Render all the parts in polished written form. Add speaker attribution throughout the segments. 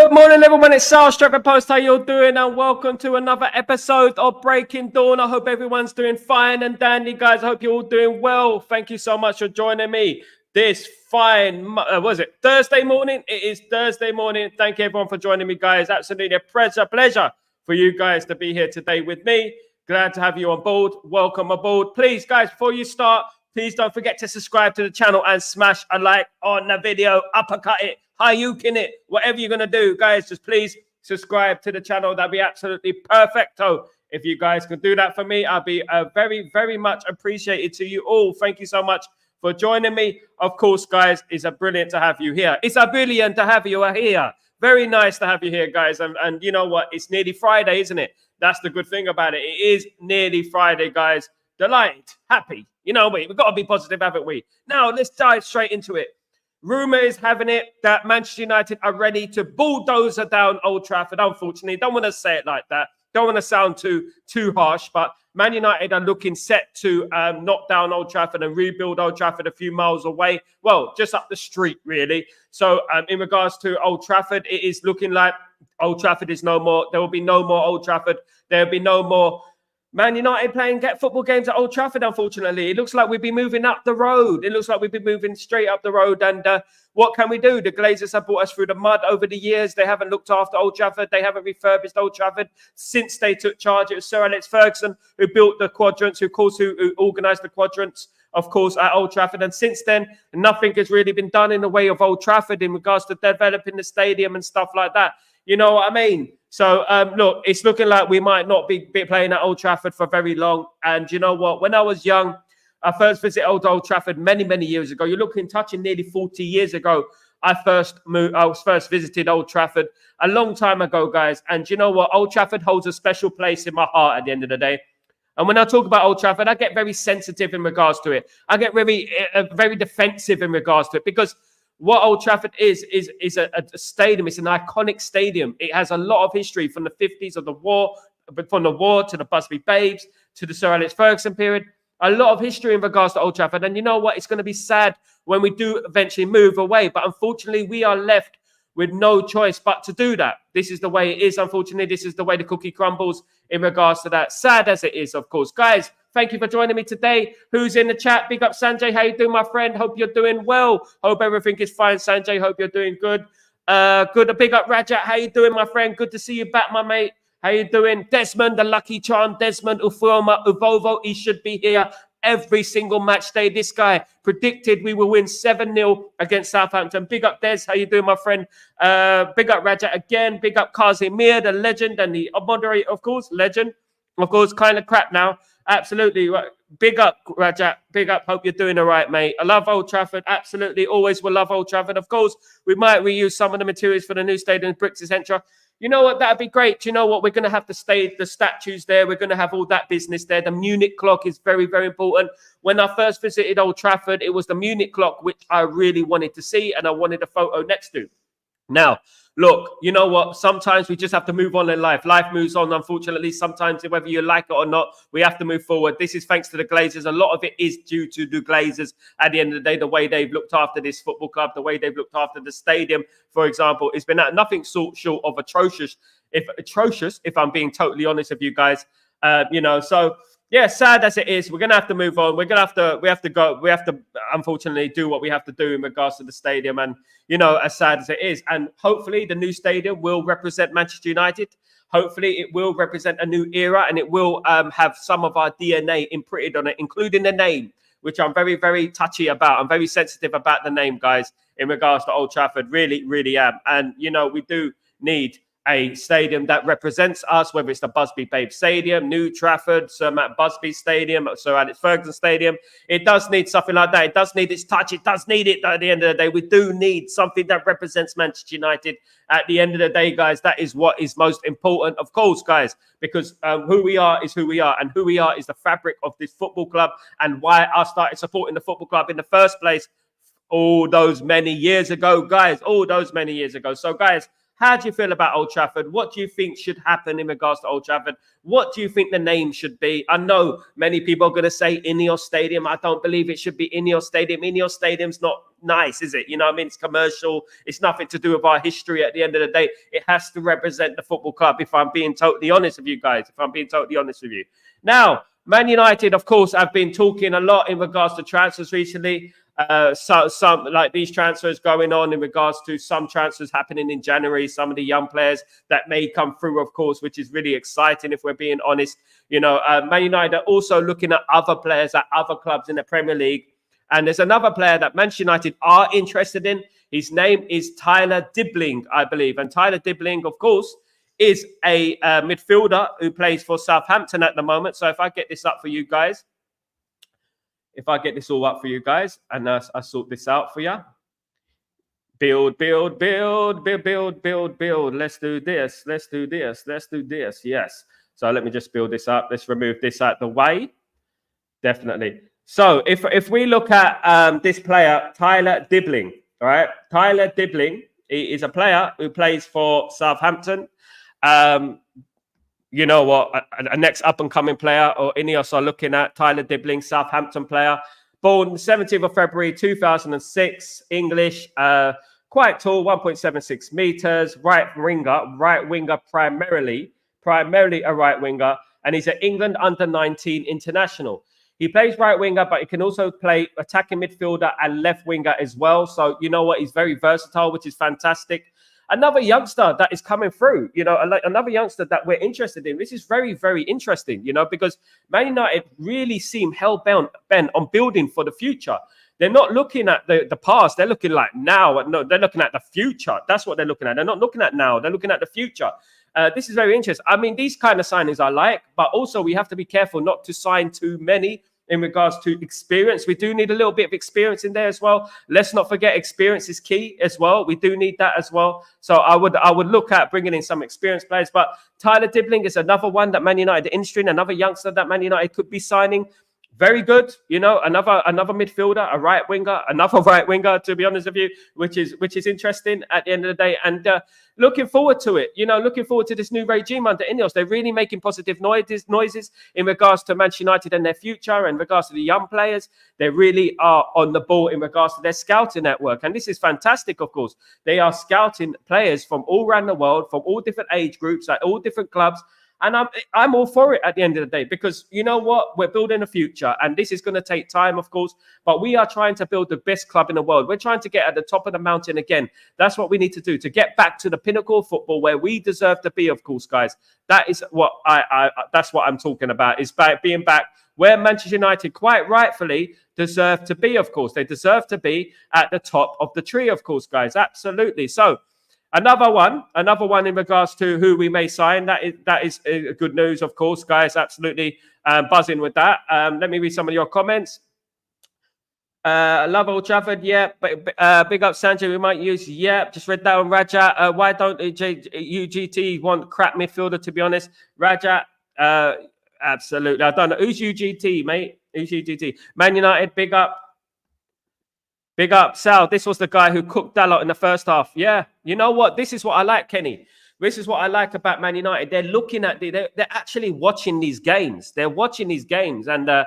Speaker 1: Good morning, everyone. It's Sal Post. How you doing? And welcome to another episode of Breaking Dawn. I hope everyone's doing fine and dandy, guys. I hope you're all doing well. Thank you so much for joining me this fine, Thursday morning? It is Thursday morning. Thank you, everyone, for joining me, guys. Absolutely a pleasure for you guys to be here today with me. Glad to have you on board. Welcome aboard. Please, guys, before you start, please don't forget to subscribe to the channel and smash a like on the video. Uppercut it, Hijack it, whatever you're going to do. Guys, just please subscribe to the channel. That'd be absolutely perfecto. If you guys can do that for me, I'll be very, very much appreciated to you all. Thank you so much for joining me. Of course, guys, it's a brilliant to have you here. It's a brilliant to have you here. Very nice to have you here, guys. And you know what? It's nearly Friday, isn't it? That's the good thing about it. It is nearly Friday, guys. Delighted, happy. You know, we've got to be positive, haven't we? Now, let's dive straight into it. Rumour is having it that Manchester United are ready to bulldoze down Old Trafford. Unfortunately, don't want to say it like that. Don't want to sound too harsh, but Man United are looking set to knock down Old Trafford and rebuild Old Trafford a few miles away. Well, just up the street, really. So in regards to Old Trafford, it is looking like Old Trafford is no more. There will be no more Old Trafford. There will be no more Man United playing football games at Old Trafford, unfortunately. It looks like we'll be moving up the road. It looks like we'll be moving straight up the road. And what can we do? The Glazers have brought us through the mud over the years. They haven't looked after Old Trafford. They haven't refurbished Old Trafford since they took charge. It was Sir Alex Ferguson who built the quadrants, who organised the quadrants, of course, at Old Trafford. And since then, nothing has really been done in the way of Old Trafford in regards to developing the stadium and stuff like that. You know what I mean? So, look, it's looking like we might not be playing at Old Trafford for very long. And you know what? When I was young, I first visited Old Trafford many years ago. You're touching nearly 40 years ago. I was first visited Old Trafford a long time ago, guys. And you know what? Old Trafford holds a special place in my heart at the end of the day. And when I talk about Old Trafford, I get very sensitive in regards to it. I get very defensive in regards to it because what Old Trafford is a stadium. It's an iconic stadium. It has a lot of history from the 50s of the war, from the war to the Busby Babes to the Sir Alex Ferguson period. A lot of history in regards to Old Trafford. And you know what? It's going to be sad when we do eventually move away. But unfortunately, we are left with no choice but to do that. This is the way it is. Unfortunately, this is the way the cookie crumbles in regards to that. Sad as it is, of course. Guys, thank you for joining me today. Who's in the chat? Big up, Sanjay. How you doing, my friend? Hope you're doing well. Hope everything is fine, Sanjay. Hope you're doing good. Good. Big up, Rajat. How you doing, my friend? Good to see you back, my mate. How you doing? Desmond, the lucky charm. Desmond Uvovo. He should be here every single match day. This guy predicted we will win 7-0 against Southampton. Big up, Des. How you doing, my friend? Big up, Rajat again. Big up, Kazimir, the legend and the moderator, of course. Legend. Of course, kind of crap now. Absolutely. Big up, Rajat. Big up. Hope you're doing all right, mate. I love Old Trafford. Absolutely. Always will love Old Trafford. Of course, we might reuse some of the materials for the new stadium, bricks, etc. You know what? That'd be great. You know what? We're going to have the statues there. We're going to have all that business there. The Munich clock is very, very important. When I first visited Old Trafford, it was the Munich clock, which I really wanted to see, and I wanted a photo next to. Now, look, you know what? Sometimes we just have to move on in life. Life moves on, unfortunately. Sometimes, whether you like it or not, we have to move forward. This is thanks to the Glazers. A lot of it is due to the Glazers at the end of the day, the way they've looked after this football club, the way they've looked after the stadium, for example. It's been nothing short of atrocious, if I'm being totally honest with you guys. So yeah, sad as it is, we're going to have to move on. We have to unfortunately do what we have to do in regards to the stadium. And, as sad as it is. And hopefully the new stadium will represent Manchester United. Hopefully it will represent a new era and it will have some of our DNA imprinted on it, including the name, which I'm very, very touchy about. I'm very sensitive about the name, guys, in regards to Old Trafford. Really, really am. And, we do need a stadium that represents us, whether it's the Busby Babes Stadium, New Trafford, Sir Matt Busby Stadium, Sir Alex Ferguson Stadium. It does need something like that. It does need its touch. It does need it at the end of the day. We do need something that represents Manchester United at the end of the day, guys. That is what is most important, of course, guys, because who we are is who we are, and who we are is the fabric of this football club and why I started supporting the football club in the first place all those many years ago, guys, all those many years ago. So, guys, How do you feel about Old Trafford? What do you think should happen in regards to Old Trafford? What do you think the name should be? I know many people are going to say Ineos Stadium. I don't believe it should be Ineos Stadium. Ineos Stadium's not nice, is it? You know what I mean? It's commercial. It's nothing to do with our history at the end of the day. It has to represent the football club, if I'm being totally honest with you guys. Now, Man United, of course, have been talking a lot in regards to transfers recently. So some like these transfers going on in regards to some transfers happening in January, some of the young players that may come through, of course, which is really exciting if we're being honest. You know, Man United are also looking at other players at other clubs in the Premier League. And there's another player that Manchester United are interested in. His name is Tyler Dibbling, I believe. And Tyler Dibbling, of course, is a midfielder who plays for Southampton at the moment. So if I get this up for you guys, and I sort this out for you. Build. Let's do this. Yes. So let me just build this up. Let's remove this out the way. Definitely. So if we look at this player, Tyler Dibbling, all right? Tyler Dibbling is a player who plays for Southampton. You know what? A next up-and-coming player, or Ineos are looking at Tyler Dibbling, Southampton player. Born 17th of February 2006, English, quite tall, 1.76 meters, right winger primarily a right winger, and he's an England under-19 international. He plays right winger, but he can also play attacking midfielder and left winger as well. So you know what? He's very versatile, which is fantastic. Another youngster that is coming through, you know, another youngster that we're interested in. This is very, very interesting, you know, because Man United really seem hell-bent on building for the future. They're not looking at the past. They're looking like now. No, they're looking at the future. That's what they're looking at. They're not looking at now. They're looking at the future. This is very interesting. I mean, these kind of signings I like, but also we have to be careful not to sign too many in regards to experience. We do need a little bit of experience in there as well. Let's not forget experience is key as well. We do need that as well. So I would look at bringing in some experienced players. But Tyler Dibbling is another one that Man United are interested in, another youngster that Man United could be signing. Very good, you know, another midfielder, a right winger, another right winger, to be honest with you, which is interesting at the end of the day. And looking forward to it, you know, looking forward to this new regime under Ineos. They're really making positive noises in regards to Manchester United and their future, and in regards to the young players. They really are on the ball in regards to their scouting network. And this is fantastic, of course. They are scouting players from all around the world, from all different age groups, at all different clubs. And I'm all for it at the end of the day, because you know what? We're building a future, and this is going to take time, of course, but we are trying to build the best club in the world. We're trying to get at the top of the mountain again. That's what we need to do to get back to the pinnacle of football where we deserve to be, of course, guys. That is what that's what I'm talking about, is being back where Manchester United quite rightfully deserve to be, of course. They deserve to be at the top of the tree, of course, guys. Absolutely. So, Another one in regards to who we may sign. That is good news, of course, guys. Absolutely buzzing with that. Let me read some of your comments. Love Old Trafford, yeah. Big up Sanjay, we might use, yeah. Just read that on Raja. Why don't UGT want crap midfielder, to be honest? Raja, absolutely. I don't know. Who's UGT, mate? Who's UGT? Man United, big up. Big up, Sal. This was the guy who cooked Dalot in the first half. Yeah, you know what? This is what I like, Kenny. This is what I like about Man United. They're looking at they're actually watching these games. They're watching these games, and they're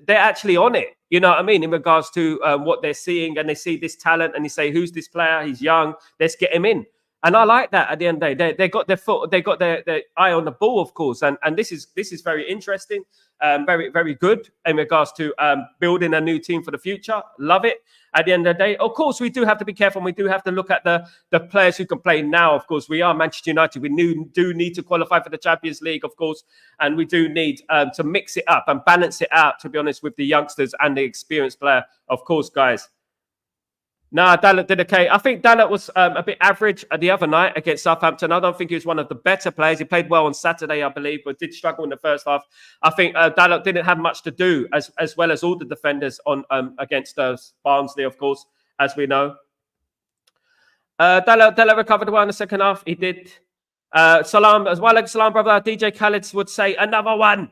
Speaker 1: actually on it. You know what I mean? In regards to what they're seeing, and they see this talent, and they say, "Who's this player? He's young. Let's get him in." And I like that. At the end of the day, they got their foot, they got their eye on the ball, of course. And this is very interesting, very, very good in regards to building a new team for the future. Love it. At the end of the day, of course, we do have to be careful. We do have to look at the players who can play now. Of course, we are Manchester United. We do need to qualify for the Champions League, of course, and we do need to mix it up and balance it out, to be honest, with the youngsters and the experienced player, of course, guys. Nah, Dalot did okay. I think Dalot was a bit average the other night against Southampton. I don't think he was one of the better players. He played well on Saturday, I believe, but did struggle in the first half. I think Dalot didn't have much to do, as well as all the defenders on against Barnsley, of course, as we know. Dalot recovered well in the second half. He did. Salam, as well as Salam, brother. DJ Khaled would say, another one.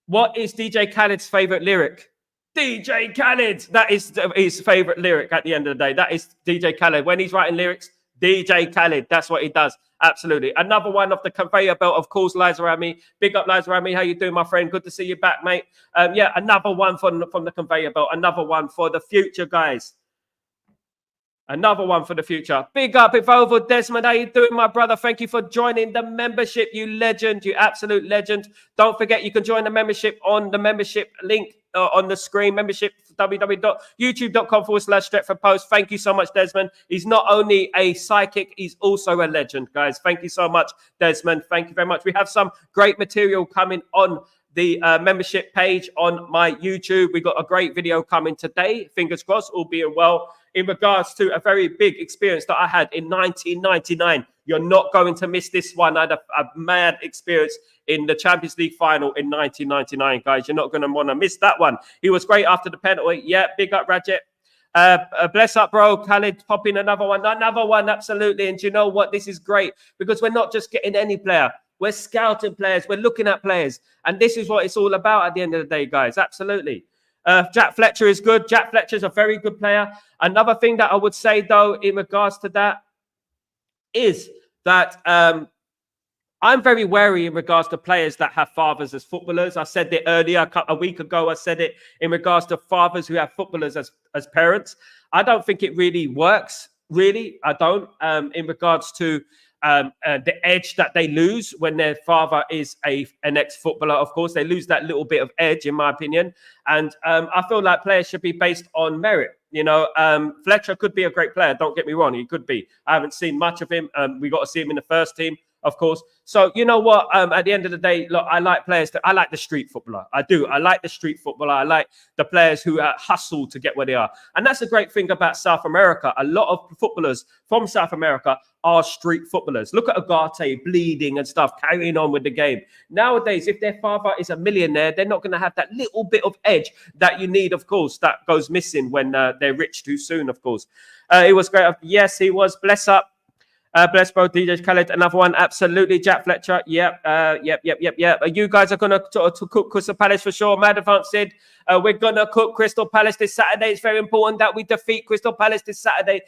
Speaker 1: What is DJ Khaled's favourite lyric? DJ Khaled, that is his favorite lyric at the end of the day. That is DJ Khaled. When he's writing lyrics, DJ Khaled, that's what he does. Absolutely. Another one of the conveyor belt, of course, Liza Rami. Big up, Liza Rami. How you doing, my friend? Good to see you back, mate. Yeah, another one from the conveyor belt. Another one for the future, guys. Another one for the future. Big up, Evolvo Desmond. How you doing, my brother? Thank you for joining the membership, you legend, you absolute legend. Don't forget, you can join the membership on the membership link on the screen. Membership www.youtube.com/Stretford Post. Thank you so much, Desmond. He's not only a psychic, he's also a legend, guys. Thank you so much, Desmond. Thank you very much. We have some great material coming on the membership page on my YouTube. We got a great video coming today, fingers crossed, all being well, in regards to a very big experience that I had in 1999. You're not going to miss this one. I had a mad experience in the Champions League final in 1999, guys. You're not going to want to miss that one. He was great after the penalty. Yeah, big up, Rajat. Bless up, bro. Khaled, pop in another one, absolutely. And you know what? This is great because we're not just getting any player. We're scouting players. We're looking at players. And this is what it's all about at the end of the day, guys. Absolutely. Jack Fletcher is good. Jack Fletcher is a very good player. Another thing that I would say, though, in regards to that is that I'm very wary in regards to players that have fathers as footballers. I said it earlier, a week ago. I said it in regards to fathers who have footballers as parents. I don't think it really works. Really, I don't. In regards to the edge that they lose when their father is an ex-footballer, of course, they lose that little bit of edge, in my opinion. And I feel like players should be based on merit. You know, Fletcher could be a great player. Don't get me wrong. He could be. I haven't seen much of him. We got to see him in the first team, of course. So, you know what? At the end of the day, look, I like players. I like the street footballer. I do. I like the street footballer. I like the players who hustle to get where they are. And that's a great thing about South America. A lot of footballers from South America are street footballers. Look at Ugarte bleeding and stuff, carrying on with the game. Nowadays, if their father is a millionaire, they're not going to have that little bit of edge that you need, of course, that goes missing when they're rich too soon, of course. It was great. Yes, he was. Bless up. Bless, bro. DJ Khaled, another one. Absolutely. Jack Fletcher. Yep. You guys are going to cook Crystal Palace for sure. Mad Advance said, we're going to cook Crystal Palace this Saturday. It's very important that we defeat Crystal Palace this Saturday.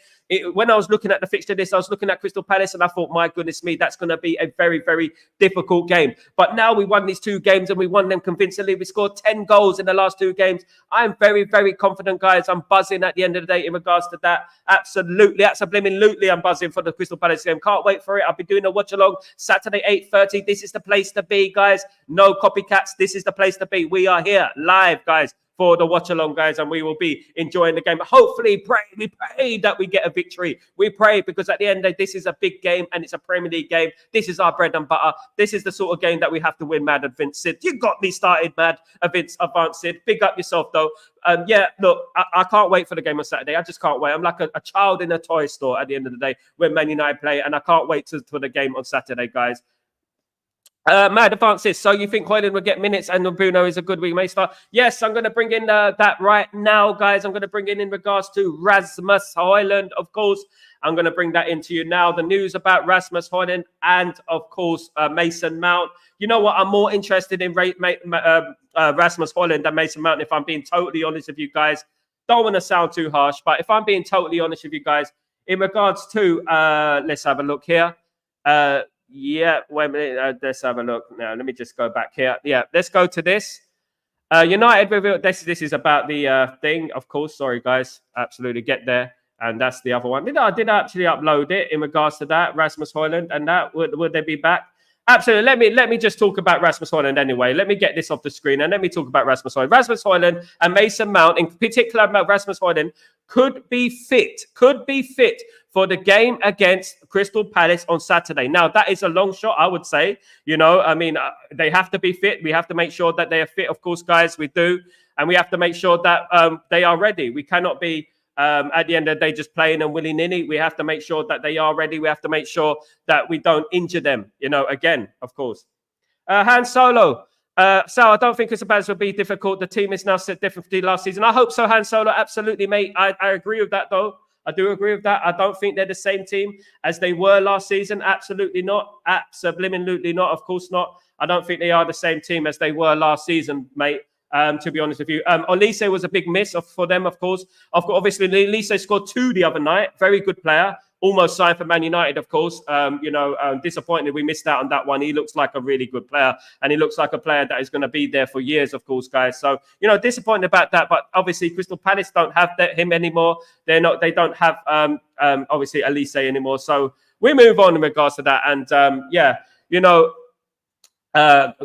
Speaker 1: When I was looking at the fixture list, I was looking at Crystal Palace and I thought, my goodness me, that's going to be a very, very difficult game. But now we won these 2 games and we won them convincingly. We scored 10 goals in the last 2 games. I'm very, very confident, guys. I'm buzzing at the end of the day in regards to that. Absolutely. Absolutely. I'm buzzing for the Crystal Palace game. Can't wait for it. I'll be doing a watch along Saturday, 8:30. This is the place to be, guys. No copycats. This is the place to be. We are here live, guys, for the watch along, guys, and we will be enjoying the game. Hopefully, we pray that we get a victory. We pray because at the end of the day, this is a big game and it's a Premier League game. This is our bread and butter. This is the sort of game that we have to win, Mad Advance Sid. You got me started, Mad Advance Sid. Big up yourself, though. Yeah, look, I can't wait for the game on Saturday. I just can't wait. I'm like a child in a toy store at the end of the day when Man United play, and I can't wait for the game on Saturday, guys. Mad Advances. So you think Højlund will get minutes and Bruno is a good week may start? Yes, I'm going to bring in that right now, guys. I'm going to bring in regards to Rasmus Højlund, of course. I'm going to bring that into you now. The news about Rasmus Højlund and, of course, Mason Mount. You know what? I'm more interested in Rasmus Højlund than Mason Mount, if I'm being totally honest with you guys. Don't want to sound too harsh, but if I'm being totally honest with you guys, in regards to, let's have a look here. Yeah, wait a minute. Let's have a look. Now, let me just go back here. Yeah, let's go to this. United revealed this is about the thing, of course. Sorry, guys. Absolutely get there. And that's the other one. Did I actually upload it in regards to that? Rasmus Højlund and that? Would they be back? Absolutely. Let me just talk about Rasmus Højlund anyway. Let me get this off the screen and let me talk about Rasmus Højlund. Rasmus Højlund and Mason Mount, in particular about Rasmus Højlund, could be fit for the game against Crystal Palace on Saturday. Now, that is a long shot, I would say. You know, I mean, they have to be fit. We have to make sure that they are fit, of course, guys. We do. And we have to make sure that they are ready. We cannot be, at the end of the day, just playing and willy-nilly. We have to make sure that they are ready. We have to make sure that we don't injure them, you know, again, of course. Han Solo. Sal, I don't think Crystal Palace will be difficult. The team is now set differently last season. I hope so, Han Solo. Absolutely, mate. I agree with that, though. I do agree with that. I don't think they're the same team as they were last season. Absolutely not. Absolutely not. Of course not. I don't think they are the same team as they were last season, mate. To be honest with you, Olise was a big miss for them, of course. Obviously, Olise scored 2 the other night. Very good player. almost signed for Man United, of course. Disappointed we missed out on that one. He looks like a really good player, and he looks like a player that is going to be there for years, of course, guys. So, disappointed about that. But obviously, Crystal Palace don't have him anymore. They don't have obviously Elise anymore. So we move on in regards to that. And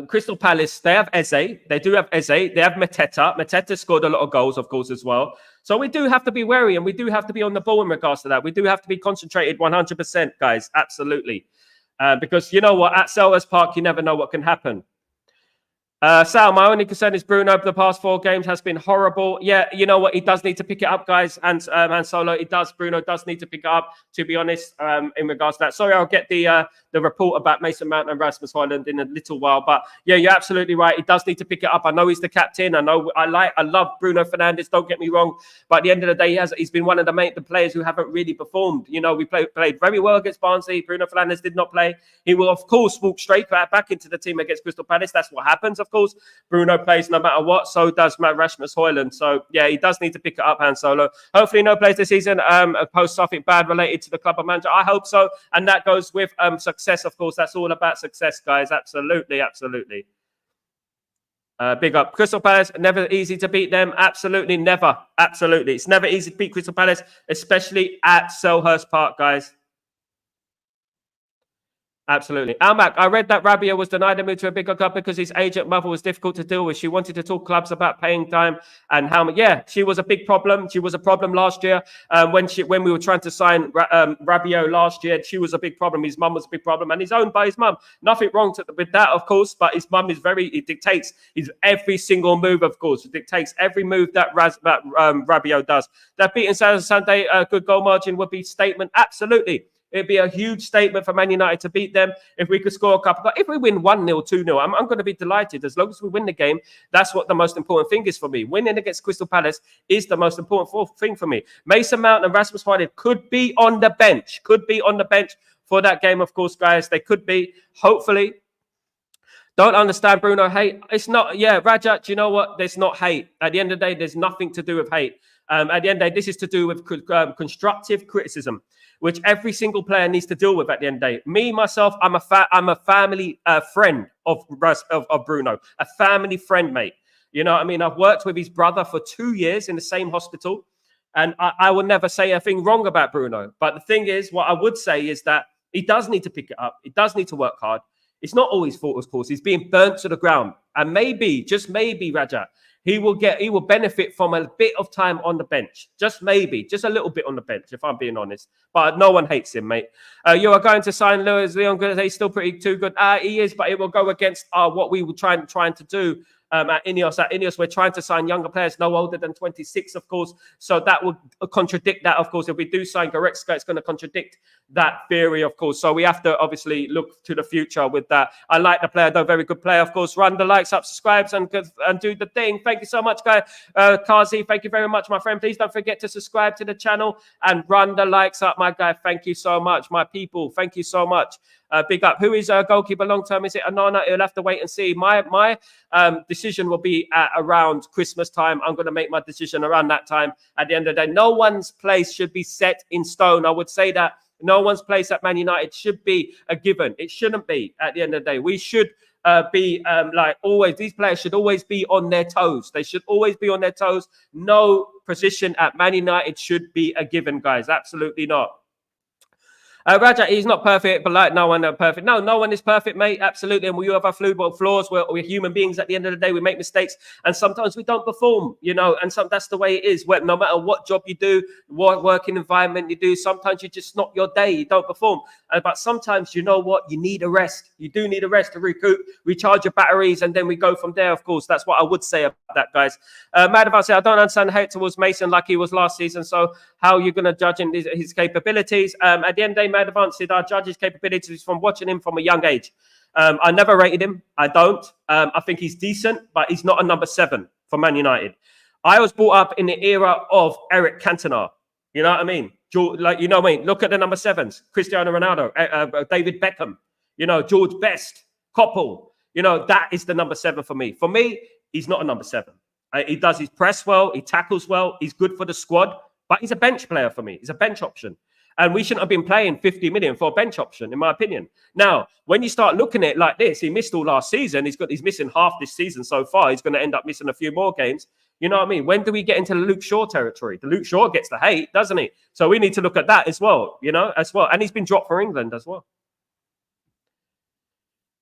Speaker 1: Crystal Palace, they have Eze. They do have Eze. They have Mateta. Mateta scored a lot of goals, of course, as well. So we do have to be wary, and we do have to be on the ball in regards to that. We do have to be concentrated 100%, guys. Absolutely. Because you know what? At Selhurst Park, you never know what can happen. Sal, my only concern is Bruno over the past 4 games has been horrible. Yeah, you know what? He does need to pick it up, guys. And Solo, Bruno does need to pick it up, to be honest, in regards to that. Sorry, I'll get the report about Mason Mount and Rasmus Højlund in a little while. But yeah, you're absolutely right. He does need to pick it up. I know he's the captain. I love Bruno Fernandes, don't get me wrong. But at the end of the day, he's been one of the players who haven't really performed. We played very well against Barnsley. Bruno Fernandes did not play. He will, of course, walk straight back into the team against Crystal Palace. That's what happens, of course. Bruno plays no matter what, so does Rasmus Højlund. So yeah, he does need to pick it up, Han Solo. Hopefully no plays this season post something bad related to the club or manager. I hope so, and that goes with success, of course. That's all about success, guys. Absolutely. Big up Crystal Palace. Never easy to beat them. Absolutely never. Absolutely, it's never easy to beat Crystal Palace, especially at Selhurst Park, guys. Absolutely. Almac, I read that Rabiot was denied a move to a bigger club because his agent mother was difficult to deal with. She wanted to talk clubs about paying time and how much. Yeah, she was a big problem. She was a problem last year when we were trying to sign Rabiot last year. She was a big problem. His mum was a big problem, and he's owned by his mum. Nothing wrong with that, of course, but his mum is it dictates his every single move, of course. It dictates every move that Rabiot does. That beating Sunday, a good goal margin would be statement. Absolutely. It'd be a huge statement for Man United to beat them if we could score a couple. But if we win 1-0, 2-0, I'm going to be delighted. As long as we win the game, that's what the most important thing is for me. Winning against Crystal Palace is the most important thing for me. Mason Mount and Rasmus Højlund could be on the bench. For that game, of course, guys. They could be, hopefully. Don't understand Bruno hate. It's not, Rajat, you know what? There's not hate. At the end of the day, there's nothing to do with hate. At the end of the day, this is to do with constructive criticism, which every single player needs to deal with at the end of the day. Me, myself, I'm a family friend of Bruno, a family friend, mate. You know what I mean? I've worked with his brother for 2 years in the same hospital, and I will never say a thing wrong about Bruno. But the thing is, what I would say is that he does need to pick it up. He does need to work hard. It's not always fault, of course. He's being burnt to the ground. And maybe, just maybe, Raja, he will benefit from a bit of time on the bench. Just maybe, just a little bit on the bench, if I'm being honest. But no one hates him, mate. You are going to sign Luis Leon. He's still pretty too good. He is, but it will go against what we were trying to do. At Ineos. At Ineos, we're trying to sign younger players, no older than 26, of course. So that would contradict that, of course. If we do sign Goretzka, it's going to contradict that theory, of course. So we have to obviously look to the future with that. I like the player, though. Very good player, of course. Run the likes up, subscribes, and do the thing. Thank you so much, guy. Kazi, thank you very much, my friend. Please don't forget to subscribe to the channel and run the likes up, my guy. Thank you so much, my people. Thank you so much. Big up. Who is goalkeeper long term? Is it Anana? He'll have to wait and see. My decision will be at around Christmas time. I'm going to make my decision around that time. At the end of the day, no one's place should be set in stone. I would say that no one's place at Man United should be a given. It shouldn't be. At the end of the day, we should be like always. These players should always be on their toes. They should always be on their toes. No position at Man United should be a given, guys. Absolutely not. Raja, he's not perfect, but like no one is perfect. No one is perfect, mate. Absolutely. And we have our flaws. We're human beings at the end of the day. We make mistakes and sometimes we don't perform, and that's the way it is. No matter what job you do, what working environment you do, sometimes you're just not your day. You don't perform. But sometimes, you know what? You need a rest. You do need a rest to recoup, recharge your batteries, and then we go from there, of course. That's what I would say about that, guys. Madavan said, I don't understand hate towards Mason like he was last season. So how are you going to judge his capabilities? At the end of the day, Madavan said, I judge his capabilities from watching him from a young age. I never rated him. I don't. I think he's decent, but he's not a number 7 for Man United. I was brought up in the era of Eric Cantona. You know what I mean? Look at the number 7s. Cristiano Ronaldo, David Beckham, George Best, Koppel. That is the number 7 for me. For me, he's not a number 7. He does his press well. He tackles well. He's good for the squad, but he's a bench player for me. He's a bench option. And we shouldn't have been paying 50 million for a bench option, in my opinion. Now, when you start looking at it like this, he missed all last season. He's missing half this season so far. He's going to end up missing a few more games. You know what I mean? When do we get into the Luke Shaw territory? The Luke Shaw gets the hate, doesn't he? So we need to look at that as well, as well. And he's been dropped for England as well.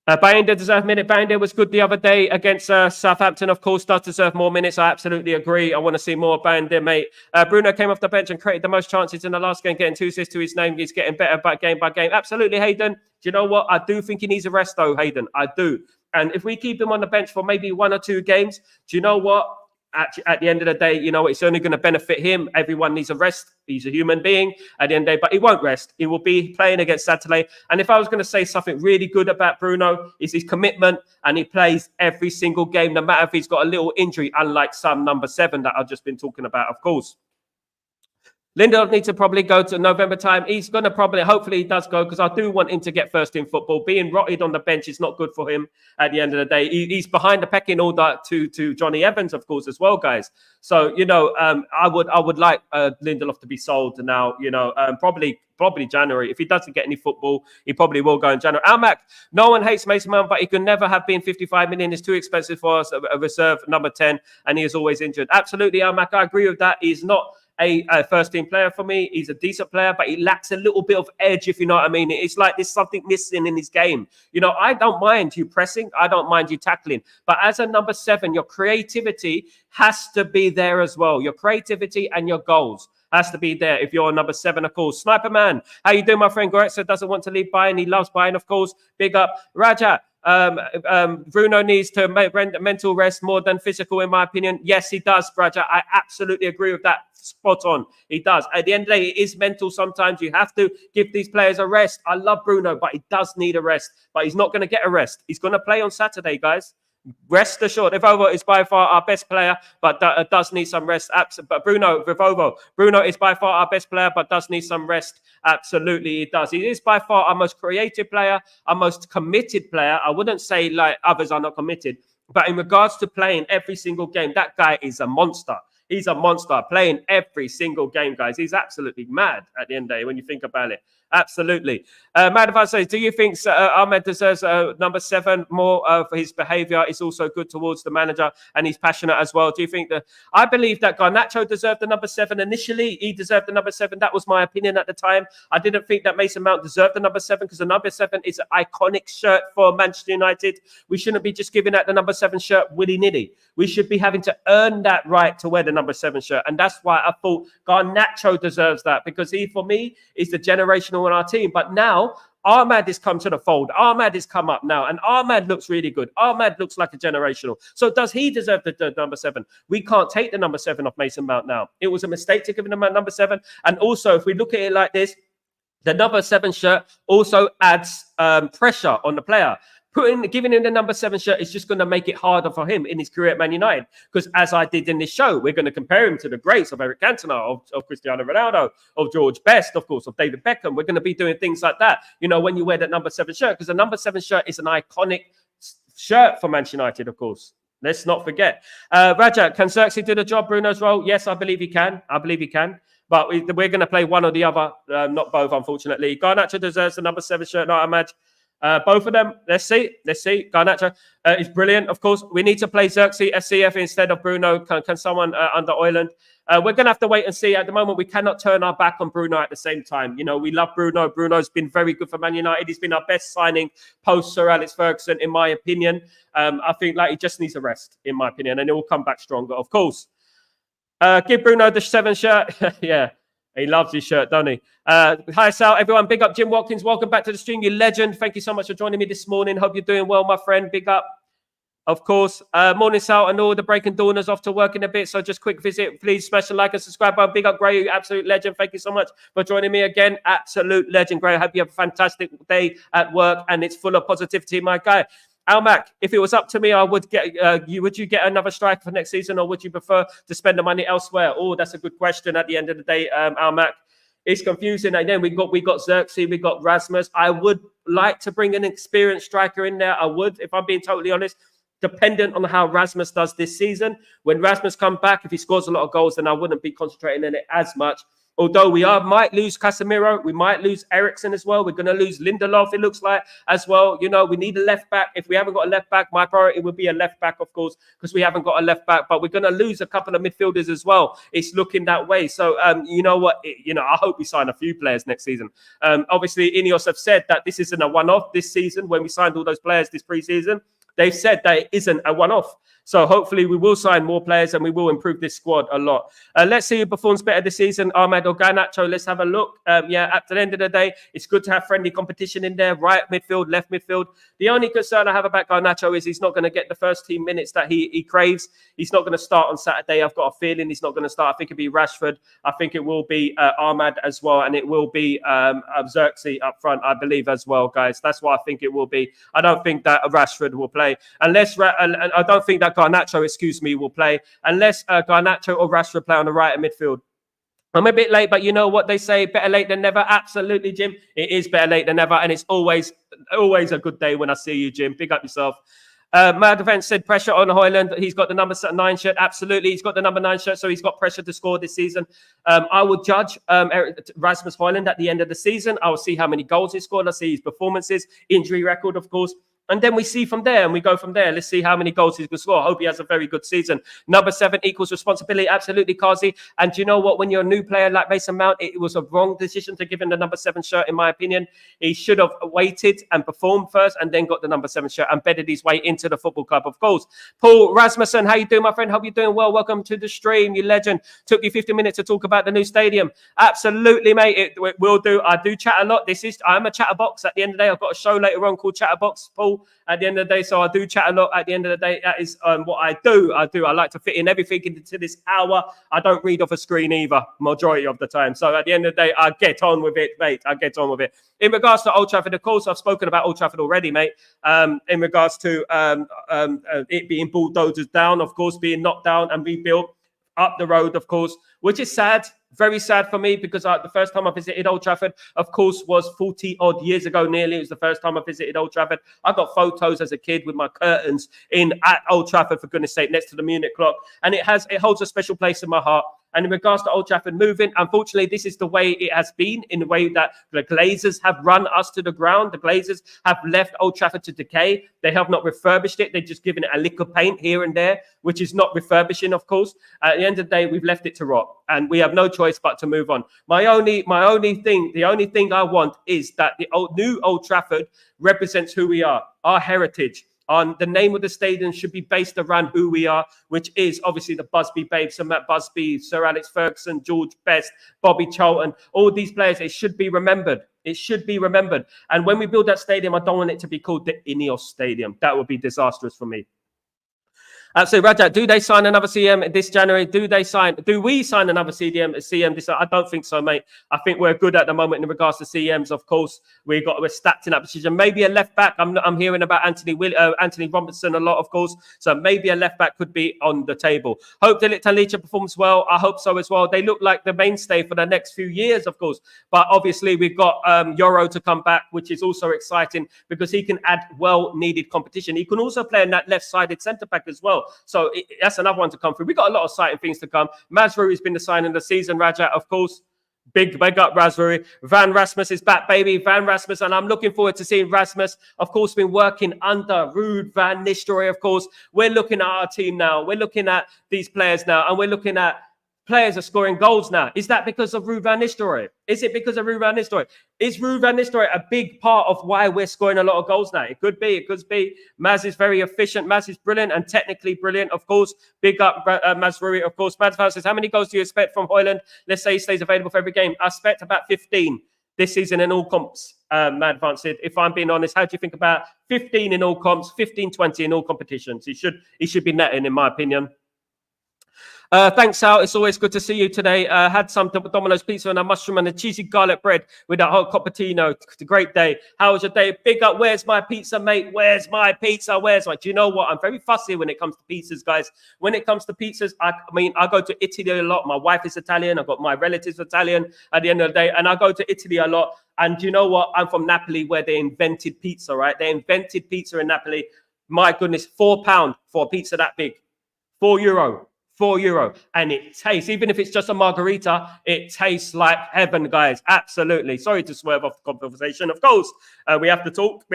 Speaker 1: Bayindir deserved minute. Bayindir was good the other day against Southampton. Of course, does deserve more minutes. I absolutely agree. I want to see more of Bayindir, mate. Bruno came off the bench and created the most chances in the last game, getting 2 assists to his name. He's getting better by game. Absolutely, Hayden. Do you know what? I do think he needs a rest, though, Hayden. I do. And if we keep him on the bench for maybe 1 or 2 games, do you know what? At the end of the day, it's only going to benefit him. Everyone needs a rest. He's a human being at the end of the day, but he won't rest. He will be playing against Saturday. And if I was going to say something really good about Bruno, is his commitment, and he plays every single game, no matter if he's got a little injury, unlike some number 7 that I've just been talking about, of course. Lindelof needs to probably go to November time. He's going to hopefully he does go, because I do want him to get first in football. Being rotted on the bench is not good for him at the end of the day. He's behind the pecking order to Johnny Evans, of course, as well, guys. So, I would like Lindelof to be sold now, probably January. If he doesn't get any football, he probably will go in January. Almac, no one hates Mason Mount, but he could never have been 55 million. It's too expensive for us, a reserve number 10, and he is always injured. Absolutely, Almac, I agree with that. He's not a first-team player for me. He's a decent player, but he lacks a little bit of edge, if you know what I mean. It's like there's something missing in his game. I don't mind you pressing. I don't mind you tackling. But as a number 7, your creativity has to be there as well. Your creativity and your goals has to be there if you're a number 7, of course. Sniper Man, how you doing, my friend? Goretza doesn't want to leave Bayern. He loves Bayern, of course. Big up. Raja, Bruno needs to mental rest more than physical, in my opinion. Yes, he does, Raja. I absolutely agree with that. Spot on. He does. At the end of the day, it is mental sometimes. You have to give these players a rest. I love Bruno, but he does need a rest. But he's not going to get a rest. He's going to play on Saturday, guys. Rest assured, Vivovo is by far our best player, but does need some rest. But Bruno is by far our best player, but does need some rest. Absolutely, he does. He is by far our most creative player, our most committed player. I wouldn't say like others are not committed, but in regards to playing every single game, that guy is a monster. He's a monster playing every single game, guys. He's absolutely mad at the end of the day when you think about it. Absolutely. Madhavan says, do you think Ahmed deserves number 7 more for his behavior? He's also good towards the manager and he's passionate as well. Do you think that? I believe that Garnacho deserved the number 7 initially. He deserved the number 7. That was my opinion at the time. I didn't think that Mason Mount deserved the number 7 because the number 7 is an iconic shirt for Manchester United. We shouldn't be just giving out the number 7 shirt willy-nilly. We should be having to earn that right to wear the number 7 shirt. And that's why I thought Garnacho deserves that, because he, for me, is the generational on our team. But now Ahmad has come to the fold. Ahmad has come up now, and Ahmad looks really good. Ahmad looks like a generational. So does he deserve the number 7? We can't take the number 7 off Mason Mount now. It was a mistake to give him a number 7. And also, if we look at it like this, the number 7 shirt also adds pressure on the player. Giving him the number 7 shirt is just going to make it harder for him in his career at Man United. Because as I did in this show, we're going to compare him to the greats of Eric Cantona, of Cristiano Ronaldo, of George Best, of course, of David Beckham. We're going to be doing things like that, when you wear that number 7 shirt. Because the number 7 shirt is an iconic shirt for Manchester United, of course. Let's not forget. Raja, can Xerxes do the job, Bruno's role? Yes, I believe he can. But we're going to play one or the other, not both, unfortunately. Garnacho deserves the number 7 shirt, not Ahmad. Both of them, let's see. Garnacho is brilliant. Of course, we need to play Xerxes SCF instead of Bruno. Can someone under Oyland? We're going to have to wait and see. At the moment, we cannot turn our back on Bruno at the same time. We love Bruno. Bruno's been very good for Man United. He's been our best signing post Sir Alex Ferguson, in my opinion. I think he just needs a rest, in my opinion, and he will come back stronger, of course. Give Bruno the 7 shirt. Yeah. He loves his shirt, doesn't he? Hi, Sal. Everyone, big up Jim Watkins. Welcome back to the stream, you legend. Thank you so much for joining me this morning. Hope you're doing well, my friend. Big up. Of course. Morning, Sal, and all the Breaking Dawners off to work in a bit. So just quick visit. Please smash the like and subscribe button. Big up, Gray. Absolute legend. Thank you so much for joining me again. Absolute legend, Gray. I hope you have a fantastic day at work and it's full of positivity, my guy. Almac, if it was up to me, I would get would you get another striker for next season, or would you prefer to spend the money elsewhere? Oh, that's a good question at the end of the day, Almac. It's confusing. And then we got Xerxes, we got Rasmus. I would like to bring an experienced striker in there. I would, if I'm being totally honest, dependent on how Rasmus does this season. When Rasmus comes back, if he scores a lot of goals, then I wouldn't be concentrating on it as much. Although might lose Casemiro, we might lose Eriksen as well. We're going to lose Lindelof, it looks like, as well. You know, we need a left back. If we haven't got a left back, my priority would be a left back, of course, because we haven't got a left back. But we're going to lose a couple of midfielders as well. It's looking that way. So, you know what? I hope we sign a few players next season. Obviously, Ineos have said that this isn't a one-off this season. When we signed all those players this pre-season, they've said that it isn't a one-off. So hopefully we will sign more players and we will improve this squad a lot. Let's see who performs better this season, Ahmed or Garnacho. Let's have a look. At the end of the day, it's good to have friendly competition in there. Right midfield, left midfield. The only concern I have about Garnacho is he's not going to get the first team minutes that he craves. He's not going to start on Saturday. I've got a feeling he's not going to start. I think it'll be Rashford. I think it will be Ahmed as well. And it will be Xerxes up front, I believe, as well, guys. That's what I think it will be. I don't think that Rashford will play. Unless, I don't think that Garnacho, will play unless Garnacho or Rashford play on the right midfield. I'm a bit late, but you know what they say, better late than never. Absolutely, Jim. It is better late than never, and it's always a good day when I see you, Jim. Big up yourself. Mad Event said pressure on Højlund. He's got the number 9 shirt. Absolutely, he's got the number 9 shirt, so he's got pressure to score this season. I will judge Rasmus Højlund at the end of the season. I will see how many goals he scored. I'll see his performances, injury record, of course. And then we see from there and we go from there. Let's see how many goals he's going to score. I hope he has a very good season. Number 7 equals responsibility. Absolutely, Kazi. And you know what? When you're a new player like Mason Mount, it was a wrong decision to give him the number 7 shirt, in my opinion. He should have waited and performed first and then got the number 7 shirt and bedded his way into the football club, of course. Paul Rasmussen, how you doing, my friend? Hope you're doing well. Welcome to the stream, you legend. Took you 50 minutes to talk about the new stadium. Absolutely, mate. It will do. I do chat a lot. I'm a chatterbox at the end of the day. I've got a show later on called Chatterbox, Paul, at the end of the day. So I do chat a lot at the end of the day. That is what I do. I like to fit in everything into this hour. I don't read off a screen either, majority of the time. So at the end of the day, I get on with it, mate. I get on with it. In regards to Old Trafford, of course, I've spoken about Old Trafford already, mate. In regards to it being bulldozed down, of course, being knocked down and rebuilt up the road, of course, which is sad. Very sad for me because the first time I visited Old Trafford, of course, was 40 odd years ago nearly. It was the first time I visited Old Trafford. I got photos as a kid with my curtains at Old Trafford, for goodness sake, next to the Munich clock. And it holds a special place in my heart. And in regards to Old Trafford moving, unfortunately, this is the way it has been, in the way that the Glazers have run us to the ground. The Glazers have left Old Trafford to decay. They have not refurbished it. They've just given it a lick of paint here and there, which is not refurbishing, of course. At the end of the day, we've left it to rot, and we have no choice but to move on. The only thing I want is that the new Old Trafford represents who we are, our heritage. The name of the stadium should be based around who we are, which is obviously the Busby Babes, Sir Matt Busby, Sir Alex Ferguson, George Best, Bobby Charlton, all these players. It should be remembered. It should be remembered. And when we build that stadium, I don't want it to be called the Ineos Stadium. That would be disastrous for me. So Rajat, do they sign another CM this January? Do we sign another CM this? I don't think so, mate. I think we're good at the moment in regards to CMs. Of course, we're stacked in that position. Maybe a left back. I'm hearing about Anthony Robinson a lot, of course. So maybe a left back could be on the table. Hope Dilit Talicha performs well. I hope so as well. They look like the mainstay for the next few years, of course. But obviously, we've got Yoro to come back, which is also exciting because he can add well-needed competition. He can also play in that left-sided centre back as well. So that's another one to come through. We've got a lot of exciting things to come. Mazraoui's been the signing of the season, Rajat, of course. Big up Razraoui. Van Rasmus is back, baby. Van Rasmus, and I'm looking forward to seeing Rasmus. Of course, been working under Ruud van Nistelrooy, of course. We're looking at our team now. We're looking at these players now, and we're looking at players are scoring goals now. Is that because of Ruud van Nistelrooy? Is it because of Ruud van Nistelrooy? Is Ruud van Nistelrooy a big part of why we're scoring a lot of goals now? It could be. It could be. Maz is very efficient. Maz is brilliant and technically brilliant, of course. Big up Mazraoui, of course. Maz says, how many goals do you expect from Højlund? Let's say he stays available for every game. I expect about 15 this season in all comps. Mad Vance said, if I'm being honest, how do you think about 15 in all comps, 15, 20 in all competitions? He should be netting, in my opinion. Thanks, Sal. It's always good to see you today. Had some Domino's pizza and a mushroom and a cheesy garlic bread with that hot cappuccino. It's a great day. How was your day? Big up. Where's my pizza, mate? Where's my pizza? Do you know what? I'm very fussy when it comes to pizzas, guys. When it comes to pizzas, I go to Italy a lot. My wife is Italian. I've got my relatives Italian at the end of the day. And I go to Italy a lot. And you know what? I'm from Napoli, where they invented pizza, right? They invented pizza in Napoli. My goodness, £4 for a pizza that big. €4. €4. And it tastes, even if it's just a margarita, it tastes like heaven, guys. Absolutely. Sorry to swerve off the conversation. Of course, we have to talk.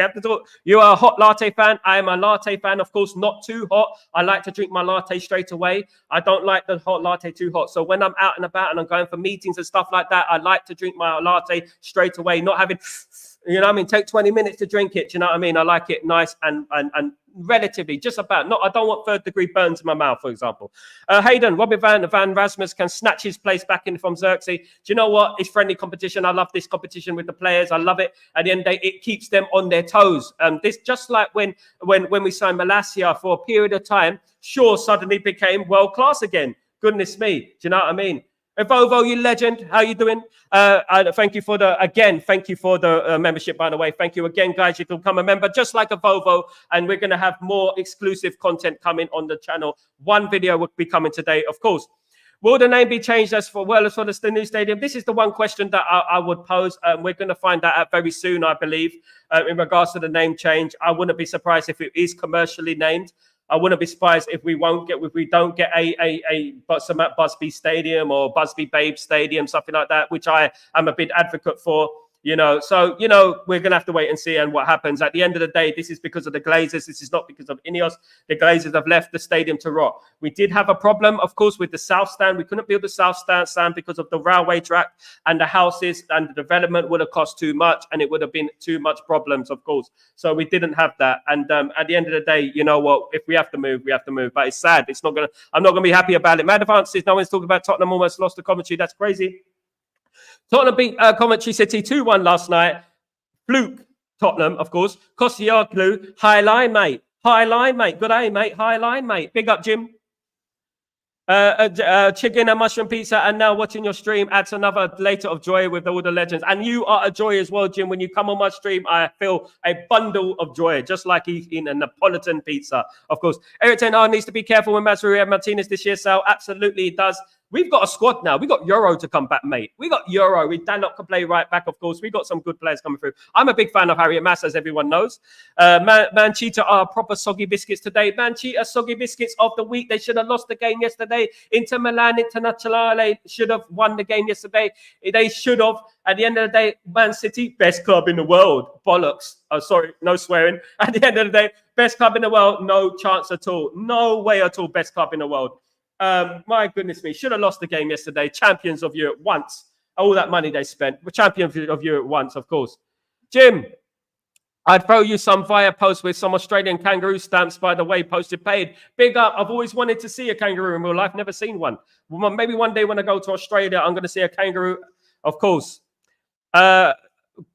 Speaker 1: You are a hot latte fan. I am a latte fan, of course, not too hot. I like to drink my latte straight away. I don't like the hot latte too hot. So when I'm out and about and I'm going for meetings and stuff like that, I like to drink my latte straight away, not having, you know what I mean, take 20 minutes to drink it. You know what I mean? I like it nice and relatively, just about. Not, I don't want third-degree burns in my mouth, for example. Hayden, Robbie Van Rasmus can snatch his place back in from Xerxes. Do you know what? It's friendly competition. I love this competition with the players. I love it. At the end of the day, it keeps them on their toes. This just like when we signed Malacia for a period of time, Shaw suddenly became world class again. Goodness me. Do you know what I mean? Vovo, you legend. How you doing? Thank you for the membership, by the way. Thank you again, guys. You can become a member just like a Vovo, and we're going to have more exclusive content coming on the channel. One video will be coming today, of course. Will the name be changed as for the new stadium? This is the one question that I would pose. We're going to find that out very soon, I believe, in regards to the name change. I wouldn't be surprised if it is commercially named. I wouldn't be surprised if we don't get a Busby Stadium or Busby Babe Stadium, something like that, which I am a big advocate for. So we're gonna have to wait and see and what happens. At the end of the day, this is because of the Glazers. This is not because of Ineos. The Glazers have left the stadium to rot. We did have a problem, of course, with the south stand. We couldn't build the south stand because of the railway track and the houses, and the development would have cost too much, and it would have been too much problems, of course. So we didn't have that. And at the end of the day, you know what? If we have to move, we have to move. But it's sad. I'm not gonna be happy about it. Mad advances. No one's talking about Tottenham almost lost the commentary. That's crazy. Tottenham beat Coventry City 2-1 last night. Fluke, Tottenham, of course. Koscielny, high line, mate. High line, mate. Good day, mate. High line, mate. Big up, Jim. Chicken and mushroom pizza, and now watching your stream adds another later of joy with all the legends. And you are a joy as well, Jim. When you come on my stream, I feel a bundle of joy, just like eating a Napolitan pizza, of course. Eric Ten Hag needs to be careful when Mazraoui Martinez this year, Sal. Absolutely, he does. We've got a squad now. We got Euro to come back, mate. We got Euro. We Danok can play right back, of course. We got some good players coming through. I'm a big fan of Harriet Mass, as everyone knows. Manchita are proper soggy biscuits today. Manchita soggy biscuits of the week. They should have lost the game yesterday. Inter Milan Internazionale should have won the game yesterday. They should have. At the end of the day, Man City, best club in the world. Bollocks. Oh, sorry, no swearing. At the end of the day, best club in the world. No chance at all. No way at all. Best club in the world. My goodness me, should have lost the game yesterday. Champions of Europe once. All that money they spent. Champions of Europe once, of course. Jim, I'd throw you some via post with some Australian kangaroo stamps, by the way, posted paid. Big up. I've always wanted to see a kangaroo in real life. Never seen one. Well, maybe one day when I go to Australia, I'm going to see a kangaroo, of course.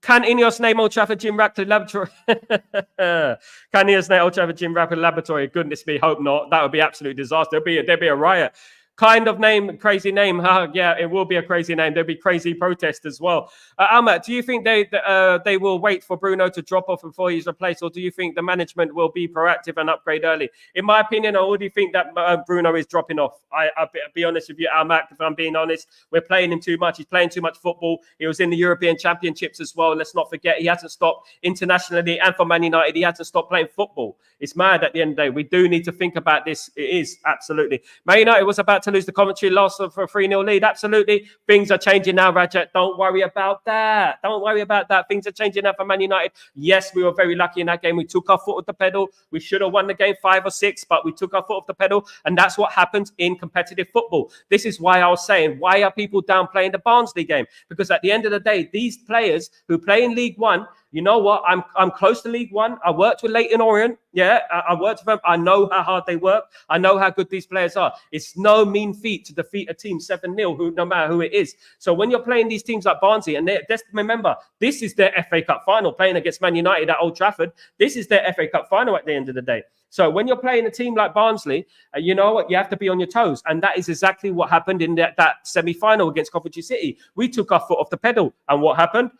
Speaker 1: Can Ineos name Old Trafford Jim Ratcliffe Laboratory? Can Ineos name Old Trafford Jim Ratcliffe Laboratory? Goodness me, hope not. That would be absolute disaster. There'd be a riot. Kind of name, crazy name. Yeah, it will be a crazy name. There'll be crazy protest as well. Alma, do you think they will wait for Bruno to drop off before he's replaced, or do you think the management will be proactive and upgrade early? In my opinion, I already think that Bruno is dropping off. I'll be honest with you, Alma, if I'm being honest. We're playing him too much. He's playing too much football. He was in the European Championships as well. Let's not forget, he hasn't stopped internationally, and for Man United, he hasn't stopped playing football. It's mad at the end of the day. We do need to think about this. It is, absolutely. Man United was about to lose the Coventry, loss for a 3-0 lead. Absolutely. Things are changing now, Rajat. Don't worry about that. Don't worry about that. Things are changing now for Man United. Yes, we were very lucky in that game. We took our foot off the pedal. We should have won the game 5 or 6, but we took our foot off the pedal. And that's what happens in competitive football. This is why I was saying, why are people downplaying the Barnsley game? Because at the end of the day, these players who play in League One, you know what? I'm close to League One. I worked with Leyton Orient. Yeah, I worked with them. I know how hard they work. I know how good these players are. It's no mean feat to defeat a team 7-0, no matter who it is. So when you're playing these teams like Barnsley, and remember, this is their FA Cup final, playing against Man United at Old Trafford. This is their FA Cup final at the end of the day. So when you're playing a team like Barnsley, you know what? You have to be on your toes. And that is exactly what happened in that semi-final against Coventry City. We took our foot off the pedal. And what happened?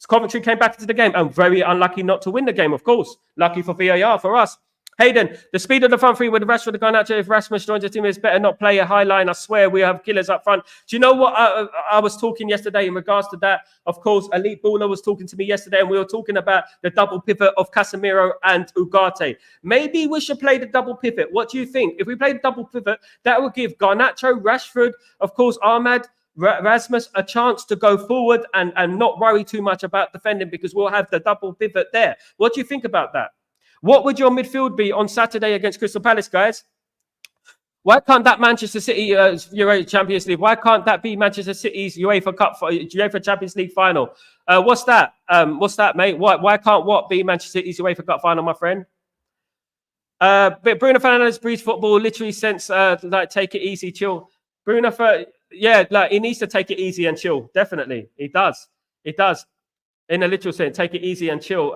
Speaker 1: Coventry came back into the game and very unlucky not to win the game, of course. Lucky for VAR for us. Hayden, the speed of the front three with Rashford gone out. If Rasmus joins the team, it's better not play a high line. I swear we have killers up front. Do you know what I was talking yesterday in regards to that? Of course, Elite Baller was talking to me yesterday, and we were talking about the double pivot of Casemiro and Ugarte. Maybe we should play the double pivot. What do you think? If we play the double pivot, that would give Garnacho, Rashford, of course, Ahmad, Rasmus a chance to go forward and not worry too much about defending, because we'll have the double pivot there. What do you think about that? What would your midfield be on Saturday against Crystal Palace, guys? Why can't that Manchester City UEFA Champions League? Why can't that be Manchester City's UEFA Champions League final? What's that? What's that, mate? Why can't what be Manchester City's UEFA Cup final, my friend? But Bruno Fernandes breeds football, literally sense like take it easy, chill. Like he needs to take it easy and chill. Definitely, he does. It does, in a literal sense, take it easy and chill.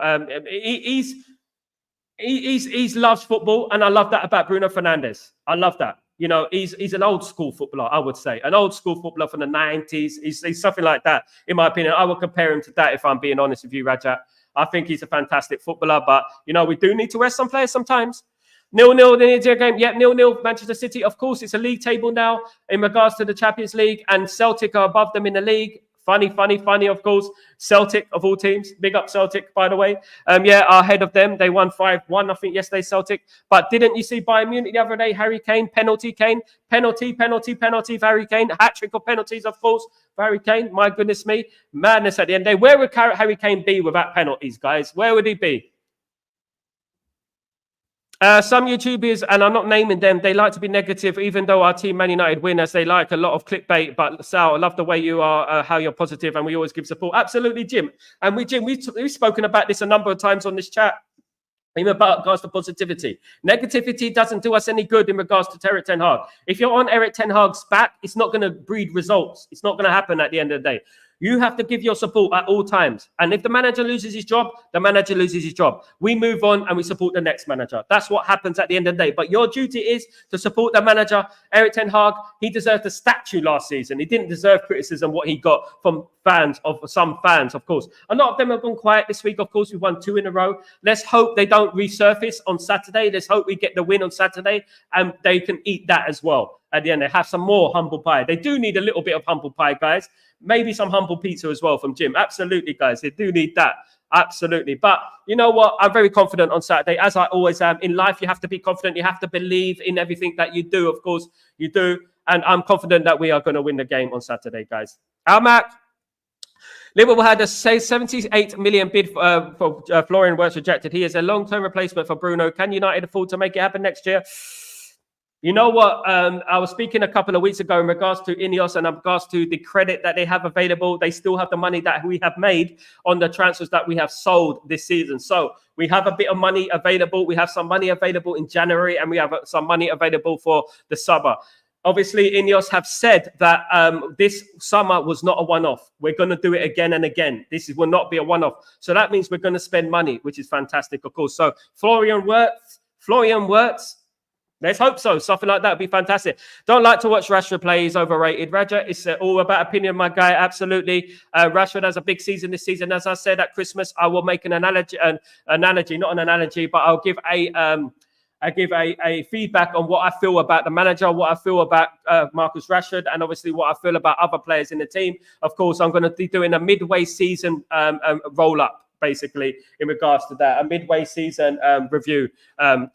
Speaker 1: He's loves football, and I love that about Bruno Fernandes. I love that. You know, he's an old school footballer, I would say. An old school footballer from the 90s. He's something like that, in my opinion. I would compare him to that, if I'm being honest with you, Rajat. I think he's a fantastic footballer, but, you know, we do need to rest some players sometimes. 0-0, the India game. Yep, 0-0, Manchester City. Of course, it's a league table now in regards to the Champions League, and Celtic are above them in the league. Funny, of course. Celtic, of all teams. Big up Celtic, by the way. Are ahead of them. They won 5-1, I think, yesterday, Celtic. But didn't you see Bayern Munich the other day? Harry Kane, penalty, Kane. Penalty for Harry Kane. Hat-trick of penalties, of course, for Harry Kane. My goodness me. Madness at the end of the day. Where would Harry Kane be without penalties, guys? Where would he be? Some YouTubers, and I'm not naming them, they like to be negative, even though our team Man United win, as they like a lot of clickbait. But Sal, I love the way you are, how you're positive, and we always give support. Absolutely, Jim. And we've spoken about this a number of times on this chat, even about regards to positivity. Negativity doesn't do us any good in regards to Eric Ten Hag. If you're on Eric Ten Hag's back, it's not going to breed results. It's not going to happen at the end of the day. You have to give your support at all times. And if the manager loses his job, the manager loses his job. We move on and we support the next manager. That's what happens at the end of the day. But your duty is to support the manager. Eric Ten Hag, he deserved a statue last season. He didn't deserve criticism, what he got from some fans, of course. A lot of them have gone quiet this week. Of course, we won 2 in a row. Let's hope they don't resurface on Saturday. Let's hope we get the win on Saturday and they can eat that as well. At the end, they have some more humble pie. They do need a little bit of humble pie, guys. Maybe some humble pizza as well from Jim. Absolutely, guys. They do need that. Absolutely. But you know what? I'm very confident on Saturday, as I always am. In life, you have to be confident. You have to believe in everything that you do. Of course, you do. And I'm confident that we are going to win the game on Saturday, guys. Matt. Liverpool had a 78 million bid for Florian Wirtz rejected. He is a long-term replacement for Bruno. Can United afford to make it happen next year? You know what? I was speaking a couple of weeks ago in regards to Ineos and in regards to the credit that they have available. They still have the money that we have made on the transfers that we have sold this season. So we have a bit of money available. We have some money available in January, and we have some money available for the summer. Obviously, Ineos have said that this summer was not a one-off. We're going to do it again and again. This will not be a one-off. So that means we're going to spend money, which is fantastic, of course. So Florian Wirtz, let's hope so. Something like that would be fantastic. Don't like to watch Rashford play. He's overrated. Raja, it's all about opinion, my guy. Absolutely. Rashford has a big season this season. As I said at Christmas, I will make an analogy, but I'll give a feedback on what I feel about the manager, what I feel about Marcus Rashford, and obviously what I feel about other players in the team. Of course, I'm going to be doing a midway season roll-up, basically, in regards to that. A midway season review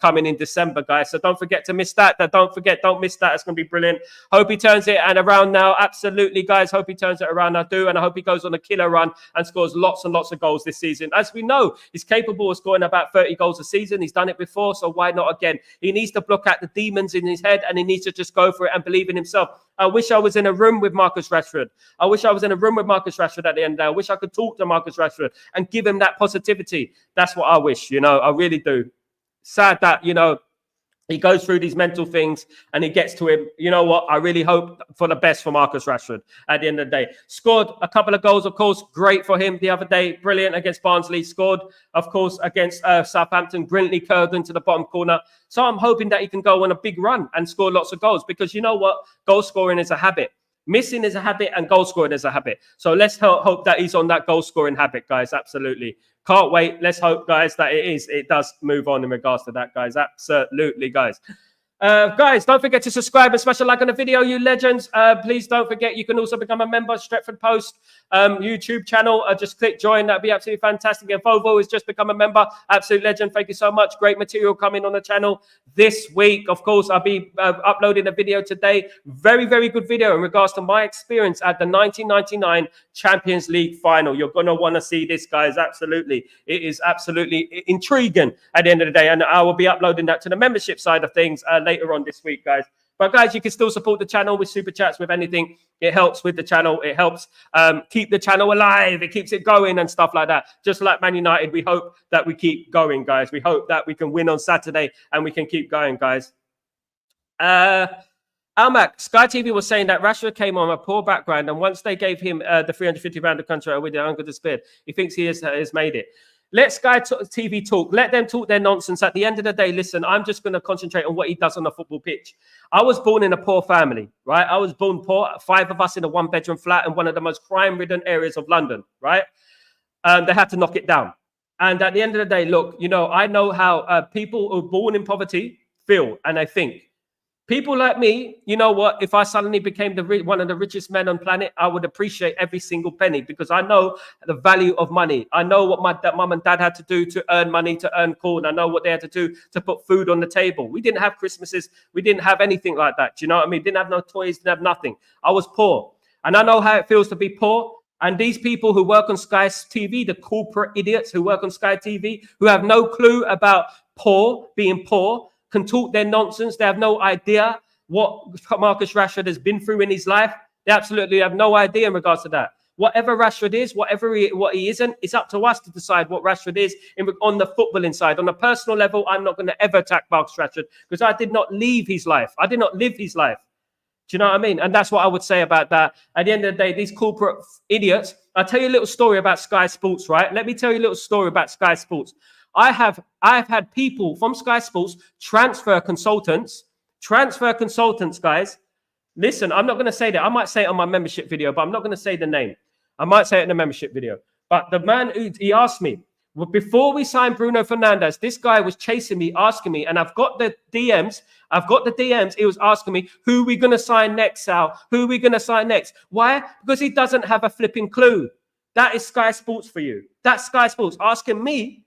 Speaker 1: coming in December, guys. So don't forget to miss that. Don't miss that. It's going to be brilliant. Hope he turns it and around now. Absolutely, guys. Hope he turns it around. I do. And I hope he goes on a killer run and scores lots and lots of goals this season. As we know, he's capable of scoring about 30 goals a season. He's done it before, so why not again? He needs to block out the demons in his head, and he needs to just go for it and believe in himself. I wish I was in a room with Marcus Rashford. I wish I was in a room with Marcus Rashford at the end of the day. I wish I could talk to Marcus Rashford and give him that positivity. That's what I wish, I really do. Sad that, he goes through these mental things and he gets to him. You know what? I really hope for the best for Marcus Rashford at the end of the day. Scored a couple of goals, of course. Great for him the other day. Brilliant against Barnsley. Scored, of course, against Southampton. Brilliantly curved into the bottom corner. So I'm hoping that he can go on a big run and score lots of goals, because you know what? Goal scoring is a habit. Missing is a habit and goal scoring is a habit. So let's hope that he's on that goal scoring habit, guys. Absolutely. Can't wait. Let's hope, guys, that it does move on in regards to that, guys. Absolutely, guys. Guys, don't forget to subscribe and smash a like on the video, you legends. Please don't forget, you can also become a member of Stretford Post YouTube channel. Just click join. That'd be absolutely fantastic. And Volvo has just become a member. Absolute legend. Thank you so much. Great material coming on the channel this week. Of course, I'll be uploading a video today. Very, very good video in regards to my experience at the 1999 Champions League final. You're going to want to see this, guys. Absolutely. It is absolutely intriguing at the end of the day. And I will be uploading that to the membership side of things later on this week, guys. But guys, you can still support the channel with super chats, with anything. It helps with the channel. It helps keep the channel alive. It keeps it going and stuff like that. Just like Man United, we hope that we keep going, guys. We hope that we can win on Saturday and we can keep going, guys. Almac, Sky TV was saying that Rashford came on a poor background, and once they gave him the 350 round of contract with their uncle despaired, he thinks he has made it. Let Sky TV talk. Let them talk their nonsense. At the end of the day, listen, I'm just going to concentrate on what he does on the football pitch. I was born in a poor family, right? I was born poor, 5 of us in a 1-bedroom flat in one of the most crime-ridden areas of London, right? They had to knock it down. And at the end of the day, look, you know, I know how people who are born in poverty feel and they think. People like me, you know what? If I suddenly became one of the richest men on planet, I would appreciate every single penny because I know the value of money. I know what my mum and dad had to do to earn money, to earn corn. I know what they had to do to put food on the table. We didn't have Christmases. We didn't have anything like that. Do you know what I mean? Didn't have no toys, didn't have nothing. I was poor. And I know how it feels to be poor. And these people who work on Sky TV, the corporate idiots who work on Sky TV, who have no clue about being poor, can talk their nonsense. They have no idea what Marcus Rashford has been through in his life. They absolutely have no idea in regards to that. Whatever Rashford is, what he isn't, it's up to us to decide what Rashford is on the footballing side. On a personal level, I'm not going to ever attack Marcus Rashford because I did not leave his life. I did not live his life. Do you know what I mean? And that's what I would say about that. At the end of the day, these corporate idiots, I'll tell you a little story about Sky Sports, right? Let me tell you a little story about Sky Sports. I've had people from Sky Sports, transfer consultants, guys. Listen, I'm not going to say that. I might say it on my membership video, but I'm not going to say the name. I might say it in the membership video. But the man, he asked me, well, before we signed Bruno Fernandes, this guy was chasing me, asking me, and I've got the DMs. He was asking me, who are we going to sign next, Sal? Who are we going to sign next? Why? Because he doesn't have a flipping clue. That is Sky Sports for you. That's Sky Sports asking me,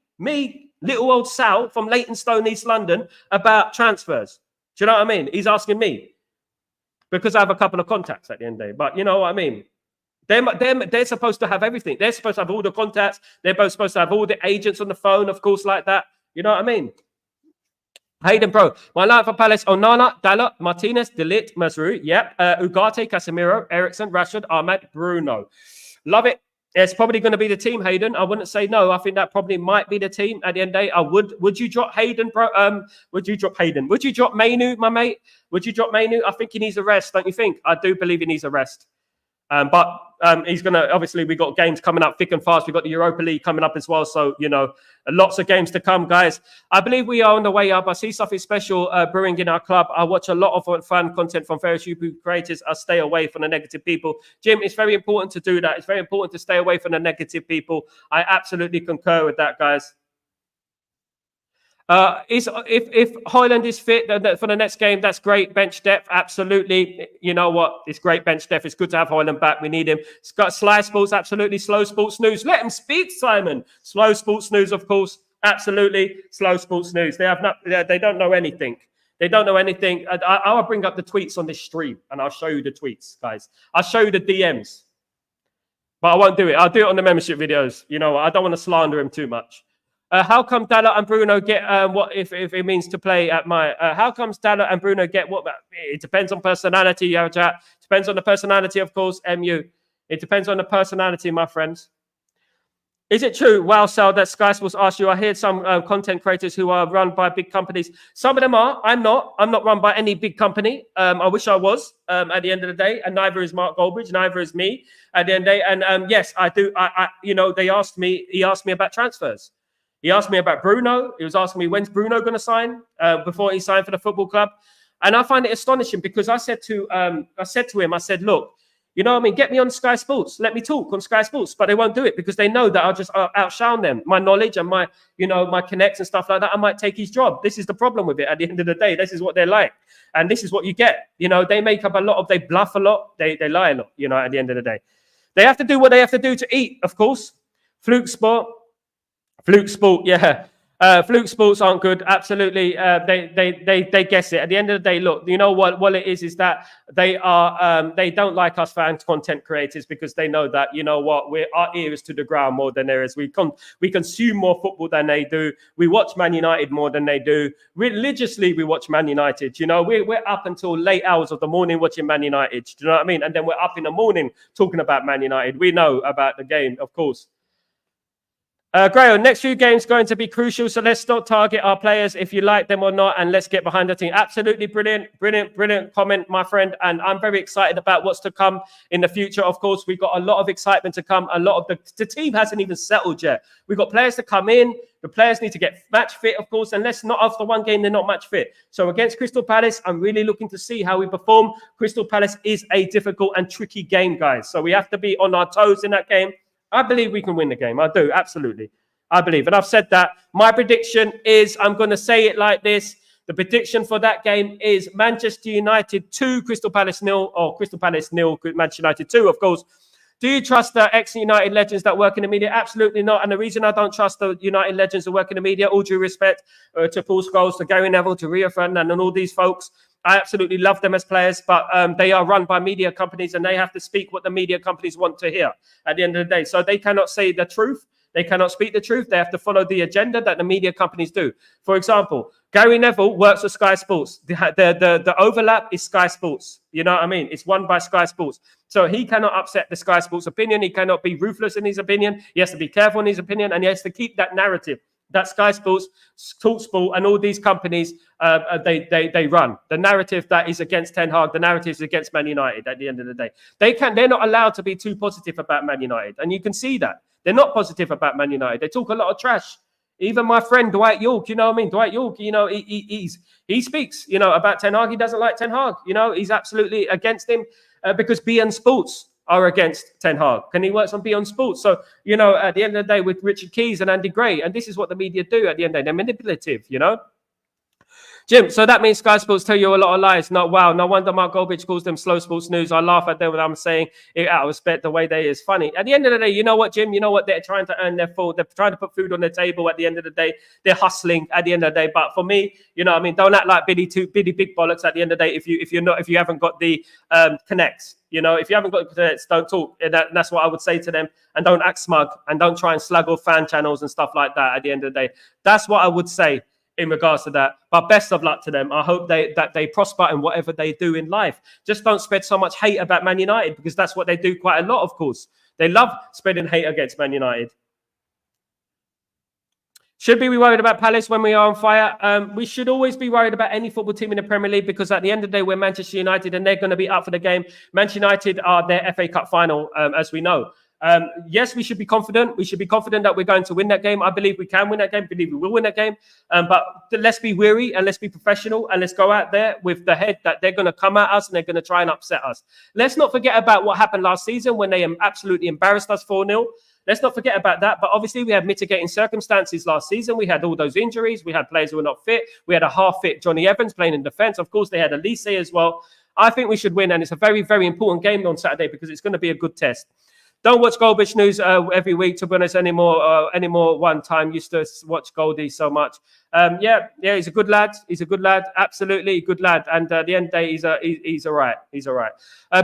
Speaker 1: little old Sal from Leytonstone, East London, about transfers. Do you know what I mean? He's asking me because I have a couple of contacts at the end of the day. But you know what I mean? They're supposed to have everything. They're supposed to have all the contacts. They're both supposed to have all the agents on the phone, of course, like that. You know what I mean? Hayden Pro. My line for Palace: Onana, Dalot, Martinez, De Ligt, Mazraoui. Yep. Ugarte, Casemiro, Ericsson, Rashford, Ahmed, Bruno. Love it. It's probably going to be the team, Hayden. I wouldn't say no. I think that probably might be the team at the end of the day. Would you drop Hayden, bro? Would you drop Hayden? Would you drop Mainu, my mate? Would you drop Mainu? I think he needs a rest, don't you think? I do believe he needs a rest. But he's going to, obviously, we've got games coming up thick and fast. We've got the Europa League coming up as well. So, you know, lots of games to come, guys. I believe we are on the way up. I see something special brewing in our club. I watch a lot of fan content from various YouTube creators. I stay away from the negative people. Jim, it's very important to do that. It's very important to stay away from the negative people. I absolutely concur with that, guys. If Højlund is fit for the next game, that's great. Bench depth, absolutely. You know what? It's great bench depth. It's good to have Højlund back. We need him. Sly Sports, absolutely. Slow Sports News. Let him speak, Simon. Slow Sports News, of course. Absolutely. Slow Sports News. They don't know anything. They don't know anything. I'll bring up the tweets on this stream and I'll show you the tweets, guys. I'll show you the DMs. But I won't do it. I'll do it on the membership videos. You know, I don't want to slander him too much. How come Dalot and Bruno get what if it means to play at my? How comes Dalot and Bruno get what? It depends on personality, chat. Depends on the personality, of course. MU. It depends on the personality, my friends. Is it true, wow, Sal, that Sky Sports asked you? I heard some content creators who are run by big companies. Some of them are. I'm not. I'm not run by any big company. I wish I was. At the end of the day, and neither is Mark Goldbridge. Neither is me. At the end of the day, and yes, I do. You know, they asked me. He asked me about transfers. He asked me about Bruno. He was asking me, when's Bruno going to sign before he signed for the football club? And I find it astonishing because I said to him, I said, look, You know what I mean? Get me on Sky Sports. Let me talk on Sky Sports. But they won't do it because they know that I'll just outshine them. My knowledge and my, my connects and stuff like that, I might take his job. This is the problem with it. At the end of the day, this is what they're like. And this is what you get. They make up a lot they bluff a lot. They lie a lot, at the end of the day. They have to do what they have to do to eat, of course. Fluke Sport, yeah. Fluke Sports aren't good. Absolutely, they guess it. At the end of the day, look, you know what it is that they don't like us fans, content creators, because they know that our ear is to the ground more than theirs. We consume more football than they do. We watch Man United more than they do. Religiously, we watch Man United. We're up until late hours of the morning watching Man United. Do you know what I mean? And then we're up in the morning talking about Man United. We know about the game, of course. Graham, next few games going to be crucial, so let's not target our players if you like them or not, and let's get behind the team. Absolutely brilliant comment, my friend, and I'm very excited about what's to come in the future. Of course, we've got a lot of excitement to come. A lot of the team hasn't even settled yet. We've got players to come in. The players need to get match fit, of course, and let's not, after one game, they're not match fit. So against Crystal Palace, I'm really looking to see how we perform. Crystal Palace is a difficult and tricky game, guys, so we have to be on our toes in that game. I believe we can win the game. I do, absolutely. I believe. And I've said that. My prediction is, I'm going to say it like this. The prediction for that game is Manchester United 2, Crystal Palace 0, or Crystal Palace 0, Manchester United 2, of course. Do you trust the ex-United legends that work in the media? Absolutely not. And the reason I don't trust the United legends that work in the media, all due respect to Paul Scholes, to Gary Neville, to Rio Ferdinand, and all these folks, I absolutely love them as players, but they are run by media companies and they have to speak what the media companies want to hear at the end of the day. So they cannot say the truth. They cannot speak the truth. They have to follow the agenda that the media companies do. For example, Gary Neville works for Sky Sports. The overlap is Sky Sports. You know what I mean? It's run by Sky Sports. So he cannot upset the Sky Sports opinion. He cannot be ruthless in his opinion. He has to be careful in his opinion, and he has to keep that narrative that Sky Sports, TalkSport, and all these companies they run. The narrative that is against Ten Hag, the narrative is against Man United. At the end of the day, they're not allowed to be too positive about Man United, and you can see that they're not positive about Man United. They talk a lot of trash. Even my friend Dwight York, you know what I mean? Dwight York, he speaks, about Ten Hag. He doesn't like Ten Hag. He's absolutely against him because BN Sports are against Ten Hag. And he works on Beyond Sports. So, at the end of the day with Richard Keys and Andy Gray, and this is what the media do at the end of the day. They're manipulative, Jim, so that means Sky Sports tell you a lot of lies. No wonder Mark Goldbridge calls them slow sports news. I laugh at them when I'm saying it out of respect. The way they is funny. At the end of the day, you know what, Jim? You know what? They're trying to earn their food. They're trying to put food on the table. At the end of the day, they're hustling. At the end of the day, but for me, don't act like Billy Big Bollocks. At the end of the day, if you haven't got the connects. If you haven't got the connects, don't talk. That's what I would say to them. And don't act smug. And don't try and slug off fan channels and stuff like that. At the end of the day, that's what I would say in regards to that. But best of luck to them. I hope that they prosper in whatever they do in life. Just don't spread so much hate about Man United, because that's what they do quite a lot, of course. They love spreading hate against Man United. Should we be worried about Palace when we are on fire? We should always be worried about any football team in the Premier League, because at the end of the day, we're Manchester United and they're going to be up for the game. Manchester United are their FA Cup final, as we know. Yes, we should be confident. We should be confident that we're going to win that game. I believe we can win that game. I believe we will win that game. But let's be weary and let's be professional, and let's go out there with the head that they're going to come at us and they're going to try and upset us. Let's not forget about what happened last season when they absolutely embarrassed us 4-0. Let's not forget about that. But obviously, we had mitigating circumstances last season. We had all those injuries. We had players who were not fit. We had a half-fit Johnny Evans playing in defence. Of course, they had Elise as well. I think we should win, and it's a very, very important game on Saturday because it's going to be a good test. Don't watch Goldbridge News every week, to be honest, anymore. One time used to watch Goldie so much. Yeah, he's a good lad. He's a good lad, absolutely good lad. And at the end of the day, he's all right. He's all right.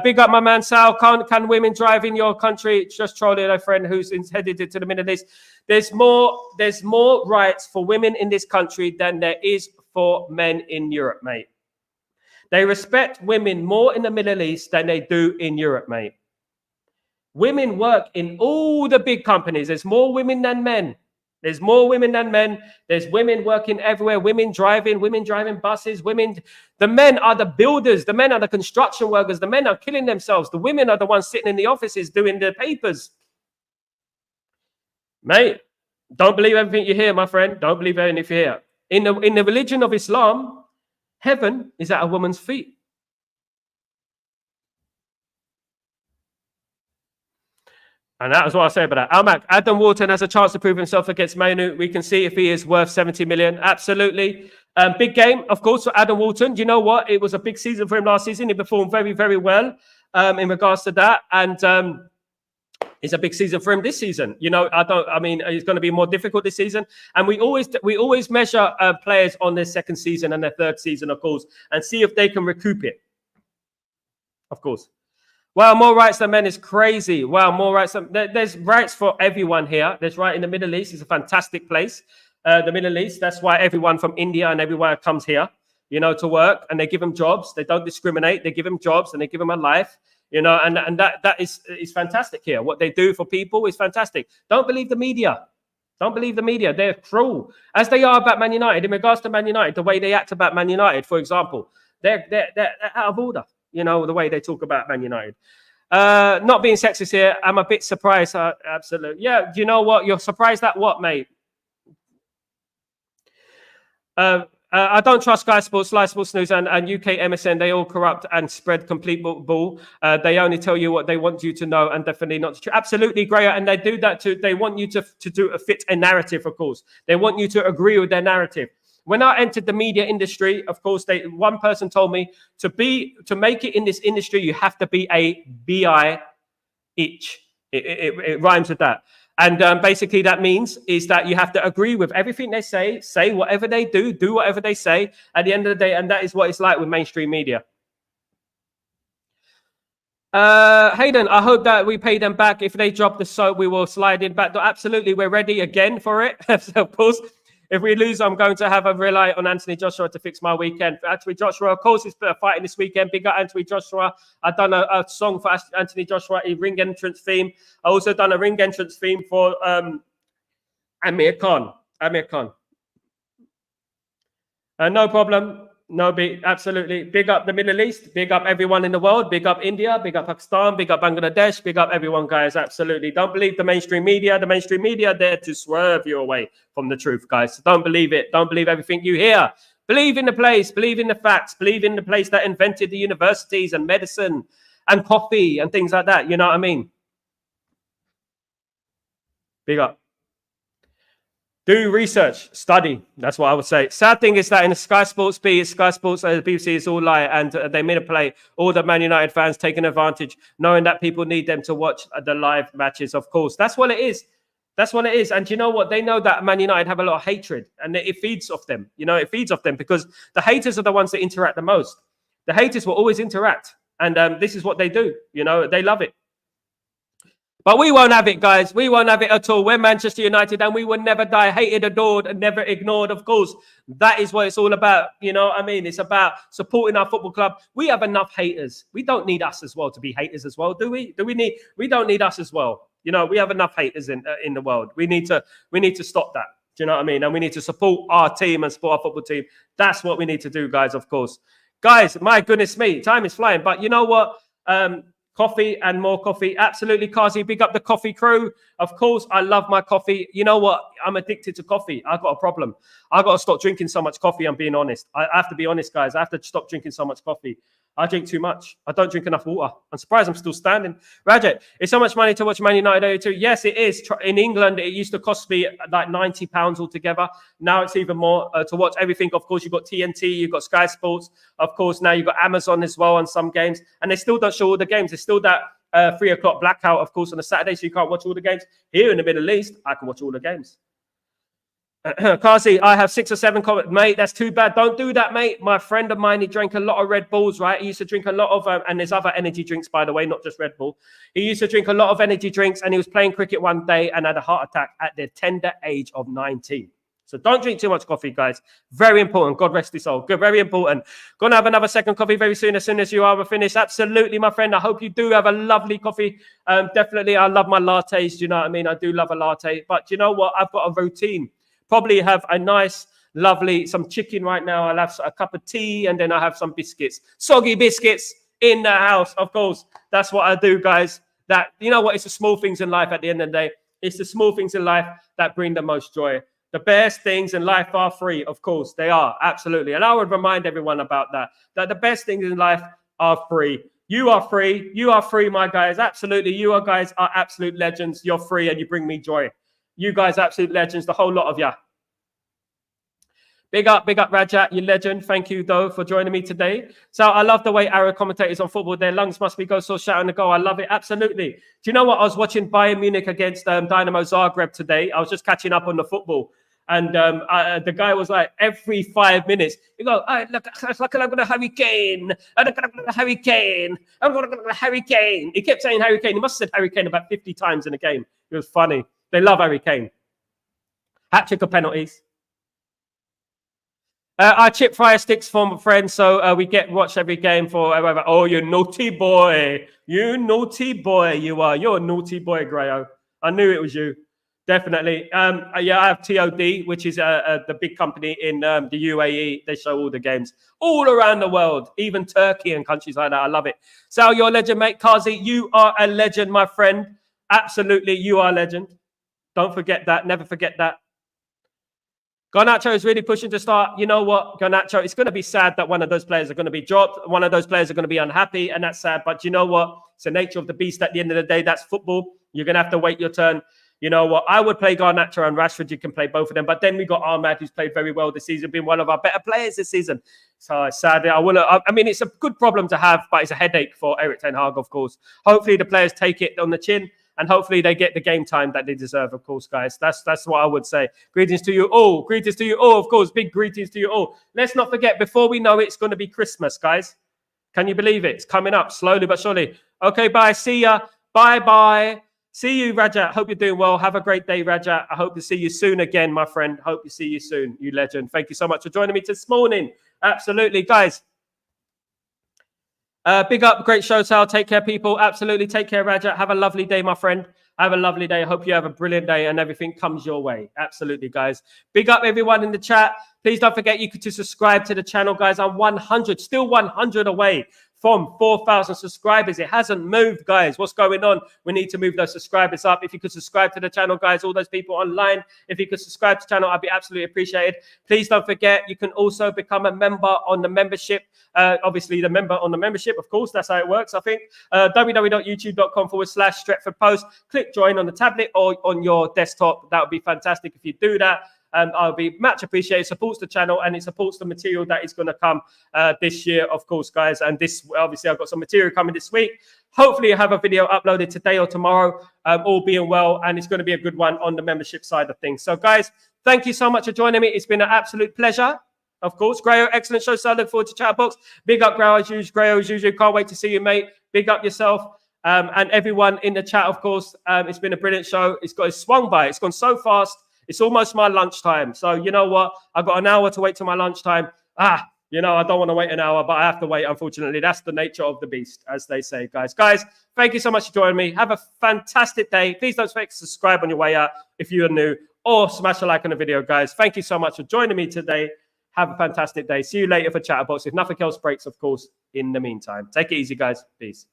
Speaker 1: Big up my man Sal. Can women drive in your country? Just trolling a friend who's headed to the Middle East. There's more rights for women in this country than there is for men in Europe, mate. They respect women more in the Middle East than they do in Europe, mate. Women work in all the big companies. There's more women than men. There's more women than men. There's women working everywhere. Women driving buses. The men are the builders. The men are the construction workers. The men are killing themselves. The women are the ones sitting in the offices doing the papers. Mate, don't believe everything you hear, my friend. Don't believe everything you hear. In the religion of Islam, heaven is at a woman's feet. And that was what I say about that. Almac, Adam Wharton has a chance to prove himself against Manu. We can see if he is worth 70 million. Absolutely. Big game, of course, for Adam Wharton. Do you know what? It was a big season for him last season. He performed very, very well in regards to that. And it's a big season for him this season. You know, I mean, it's going to be more difficult this season. And we always measure players on their second season and their third season, of course, and see if they can recoup it. Of course. Wow, more rights than men is crazy. Wow, more rights. There's rights for everyone here. There's right in the Middle East. It's a fantastic place. The Middle East. That's why everyone from India and everywhere comes here, you know, to work. And they give them jobs. They don't discriminate. They give them jobs and they give them a life, you know. And that is fantastic here. What they do for people is fantastic. Don't believe the media. Don't believe the media. They're cruel, as they are about Man United. In regards to Man United, the way they act about Man United, for example, they're out of order. You know, the way they talk about Man United. Not being sexist here, I'm a bit surprised. Absolutely. Yeah, do you know what? You're surprised at what, mate? I don't trust Sky Sports, Live Sports News, and UK MSN. They all corrupt and spread complete bull. They only tell you what they want you to know, and definitely not true. Absolutely, Greya, and they do that too. They want you to fit a narrative, of course. They want you to agree with their narrative. When I entered the media industry, of course, one person told me to make it in this industry, you have to be a BI itch. It rhymes with that. And basically that means is that you have to agree with everything they say whatever they do whatever they say at the end of the day. And that is what it's like with mainstream media. Hayden, I hope that we pay them back. If they drop the soap, we will slide in back. Absolutely, we're ready again for it. So of course, if we lose, I'm going to have a rely on Anthony Joshua to fix my weekend. For Anthony Joshua, of course, he's fighting this weekend. Big up Anthony Joshua. I've done a song for Anthony Joshua, a ring entrance theme. I also done a ring entrance theme for Amir Khan. No problem. No, absolutely. Big up the Middle East. Big up everyone in the world. Big up India. Big up Pakistan. Big up Bangladesh. Big up everyone, guys. Absolutely. Don't believe the mainstream media. The mainstream media are there to swerve you away from the truth, guys. So don't believe it. Don't believe everything you hear. Believe in the place. Believe in the facts. Believe in the place that invented the universities and medicine and coffee and things like that. You know what I mean? Big up. Do research, study. That's what I would say. Sad thing is that in the Sky Sports B, Sky Sports, the BBC is all lie, and they made a play. All the Man United fans taking advantage, knowing that people need them to watch the live matches. Of course, that's what it is. That's what it is. And you know what? They know that Man United have a lot of hatred, and it feeds off them. You know, it feeds off them because the haters are the ones that interact the most. The haters will always interact, and this is what they do. You know, they love it. But we won't have it, guys. We won't have it at all. We're Manchester United and we will never die. Hated, adored, and never ignored. Of course, that is what it's all about. You know what I mean? It's about supporting our football club. We have enough haters. We don't need us as well to be haters as well, do we? We don't need us as well. You know, we have enough haters in the world. We need to stop that. Do you know what I mean? And we need to support our team and support our football team. That's what we need to do, guys, of course. Guys, my goodness me, time is flying. But you know what? Coffee and more coffee. Absolutely, Kazi. Big up the coffee crew. Of course, I love my coffee. You know what? I'm addicted to coffee. I've got a problem. I've got to stop drinking so much coffee. I'm being honest. I have to be honest, guys. I have to stop drinking so much coffee. I drink too much. I don't drink enough water. I'm surprised I'm still standing. Rajat, it's so much money to watch Man United too. Yes, it is. In England, it used to cost me like £90 altogether. Now it's even more to watch everything. Of course, you've got TNT, you've got Sky Sports. Of course, now you've got Amazon as well on some games. And they still don't show all the games. There's still that 3 o'clock blackout, of course, on a Saturday, so you can't watch all the games. Here in the Middle East, I can watch all the games. Kasi, I have 6 or 7 comments. Mate, that's too bad. Don't do that, mate. My friend of mine, he drank a lot of Red Bulls, right? He used to drink a lot of, and there's other energy drinks, by the way, not just Red Bull. He used to drink a lot of energy drinks, and he was playing cricket one day and had a heart attack at the tender age of 19. So don't drink too much coffee, guys. Very important. God rest his soul. Good, very important. Gonna have another second coffee very soon, as soon as you are finished. Absolutely, my friend. I hope you do have a lovely coffee. Definitely, I love my lattes. Do you know what I mean? I do love a latte. But you know what? I've got a routine. Probably have a nice, lovely, some chicken right now. I'll have a cup of tea, and then I have some biscuits. Soggy biscuits in the house, of course. That's what I do, guys. That, you know what? It's the small things in life at the end of the day. It's the small things in life that bring the most joy. The best things in life are free, of course. They are, absolutely. And I would remind everyone about that, that the best things in life are free. You are free. You are free, my guys. Absolutely. You guys are absolute legends. You're free and you bring me joy. You guys, absolute legends, the whole lot of you. Big up, Rajat, you legend. Thank you, though, for joining me today. So I love the way Arrow commentators on football, their lungs must be go so shouting the goal. I love it. Absolutely. Do you know what? I was watching Bayern Munich against Dynamo Zagreb today. I was just catching up on the football. And the guy was like, every 5 minutes, you go, oh, look at the Harry Kane. Look at the Harry Kane. Look at the Harry Kane. He kept saying Harry Kane. He must have said Harry Kane about 50 times in a game. It was funny. They love Harry Kane. Hat-trick of penalties. I chip fire sticks for friends, so we get watch every game for whoever. Oh, you naughty boy. You naughty boy, you are. You're a naughty boy, Grayo. I knew it was you. Definitely. Yeah, I have TOD, which is the big company in the UAE. They show all the games all around the world, even Turkey and countries like that. I love it. Sal, you're a legend, mate. Kazi, you are a legend, my friend. Absolutely, you are a legend. Don't forget that. Never forget that. Garnacho is really pushing to start. You know what, Garnacho, it's going to be sad that one of those players are going to be dropped. One of those players are going to be unhappy, and that's sad. But you know what? It's the nature of the beast at the end of the day. That's football. You're going to have to wait your turn. You know what? I would play Garnacho and Rashford. You can play both of them. But then we got Ahmad, who's played very well this season, been one of our better players this season. So sadly, I mean, it's a good problem to have, but it's a headache for Erik ten Hag, of course. Hopefully the players take it on the chin. And hopefully they get the game time that they deserve, of course, guys. That's what I would say. Greetings to you all. Greetings to you all, of course. Big greetings to you all. Let's not forget, before we know it, it's going to be Christmas, guys. Can you believe it? It's coming up slowly but surely. Okay, bye. See ya. Bye-bye. See you, Rajat. Hope you're doing well. Have a great day, Rajat. I hope to see you soon again, my friend. Hope to see you soon, you legend. Thank you so much for joining me this morning. Absolutely, guys. Big up, great show, Sal. Take care, people. Absolutely. Take care, Rajat. Have a lovely day, my friend. Have a lovely day. I hope you have a brilliant day and everything comes your way. Absolutely, guys. Big up, everyone in the chat. Please don't forget you could subscribe to the channel, guys. I'm 100, still 100 away from 4,000 subscribers. It hasn't moved, guys. What's going on? We need to move those subscribers up. If you could subscribe to the channel, guys, all those people online, if you could subscribe to the channel, I'd be absolutely appreciated. Please don't forget, you can also become a member on the membership. Obviously, the member on the membership, of course, that's how it works, I think. www.youtube.com/Stretford Post. Click join on the tablet or on your desktop. That would be fantastic if you do that. I'll be much appreciated. It supports the channel and it supports the material that is going to come this year, of course, guys. And this, obviously, I've got some material coming this week. Hopefully, I have a video uploaded today or tomorrow, all being well. And it's going to be a good one on the membership side of things. So, guys, thank you so much for joining me. It's been an absolute pleasure. Of course, Grayo, excellent show. So I look forward to Chatterbox. Big up, Grayo, as usual. Can't wait to see you, mate. Big up yourself. And everyone in the chat, of course. It's been a brilliant show. It's swung by. It's gone so fast. It's almost my lunchtime. So you know what? I've got an hour to wait till my lunchtime. You know, I don't want to wait an hour, but I have to wait, unfortunately. That's the nature of the beast, as they say, guys. Guys, thank you so much for joining me. Have a fantastic day. Please don't forget to subscribe on your way out if you are new, or smash a like on the video, guys. Thank you so much for joining me today. Have a fantastic day. See you later for Chatterbox. If nothing else breaks, of course, in the meantime. Take it easy, guys. Peace.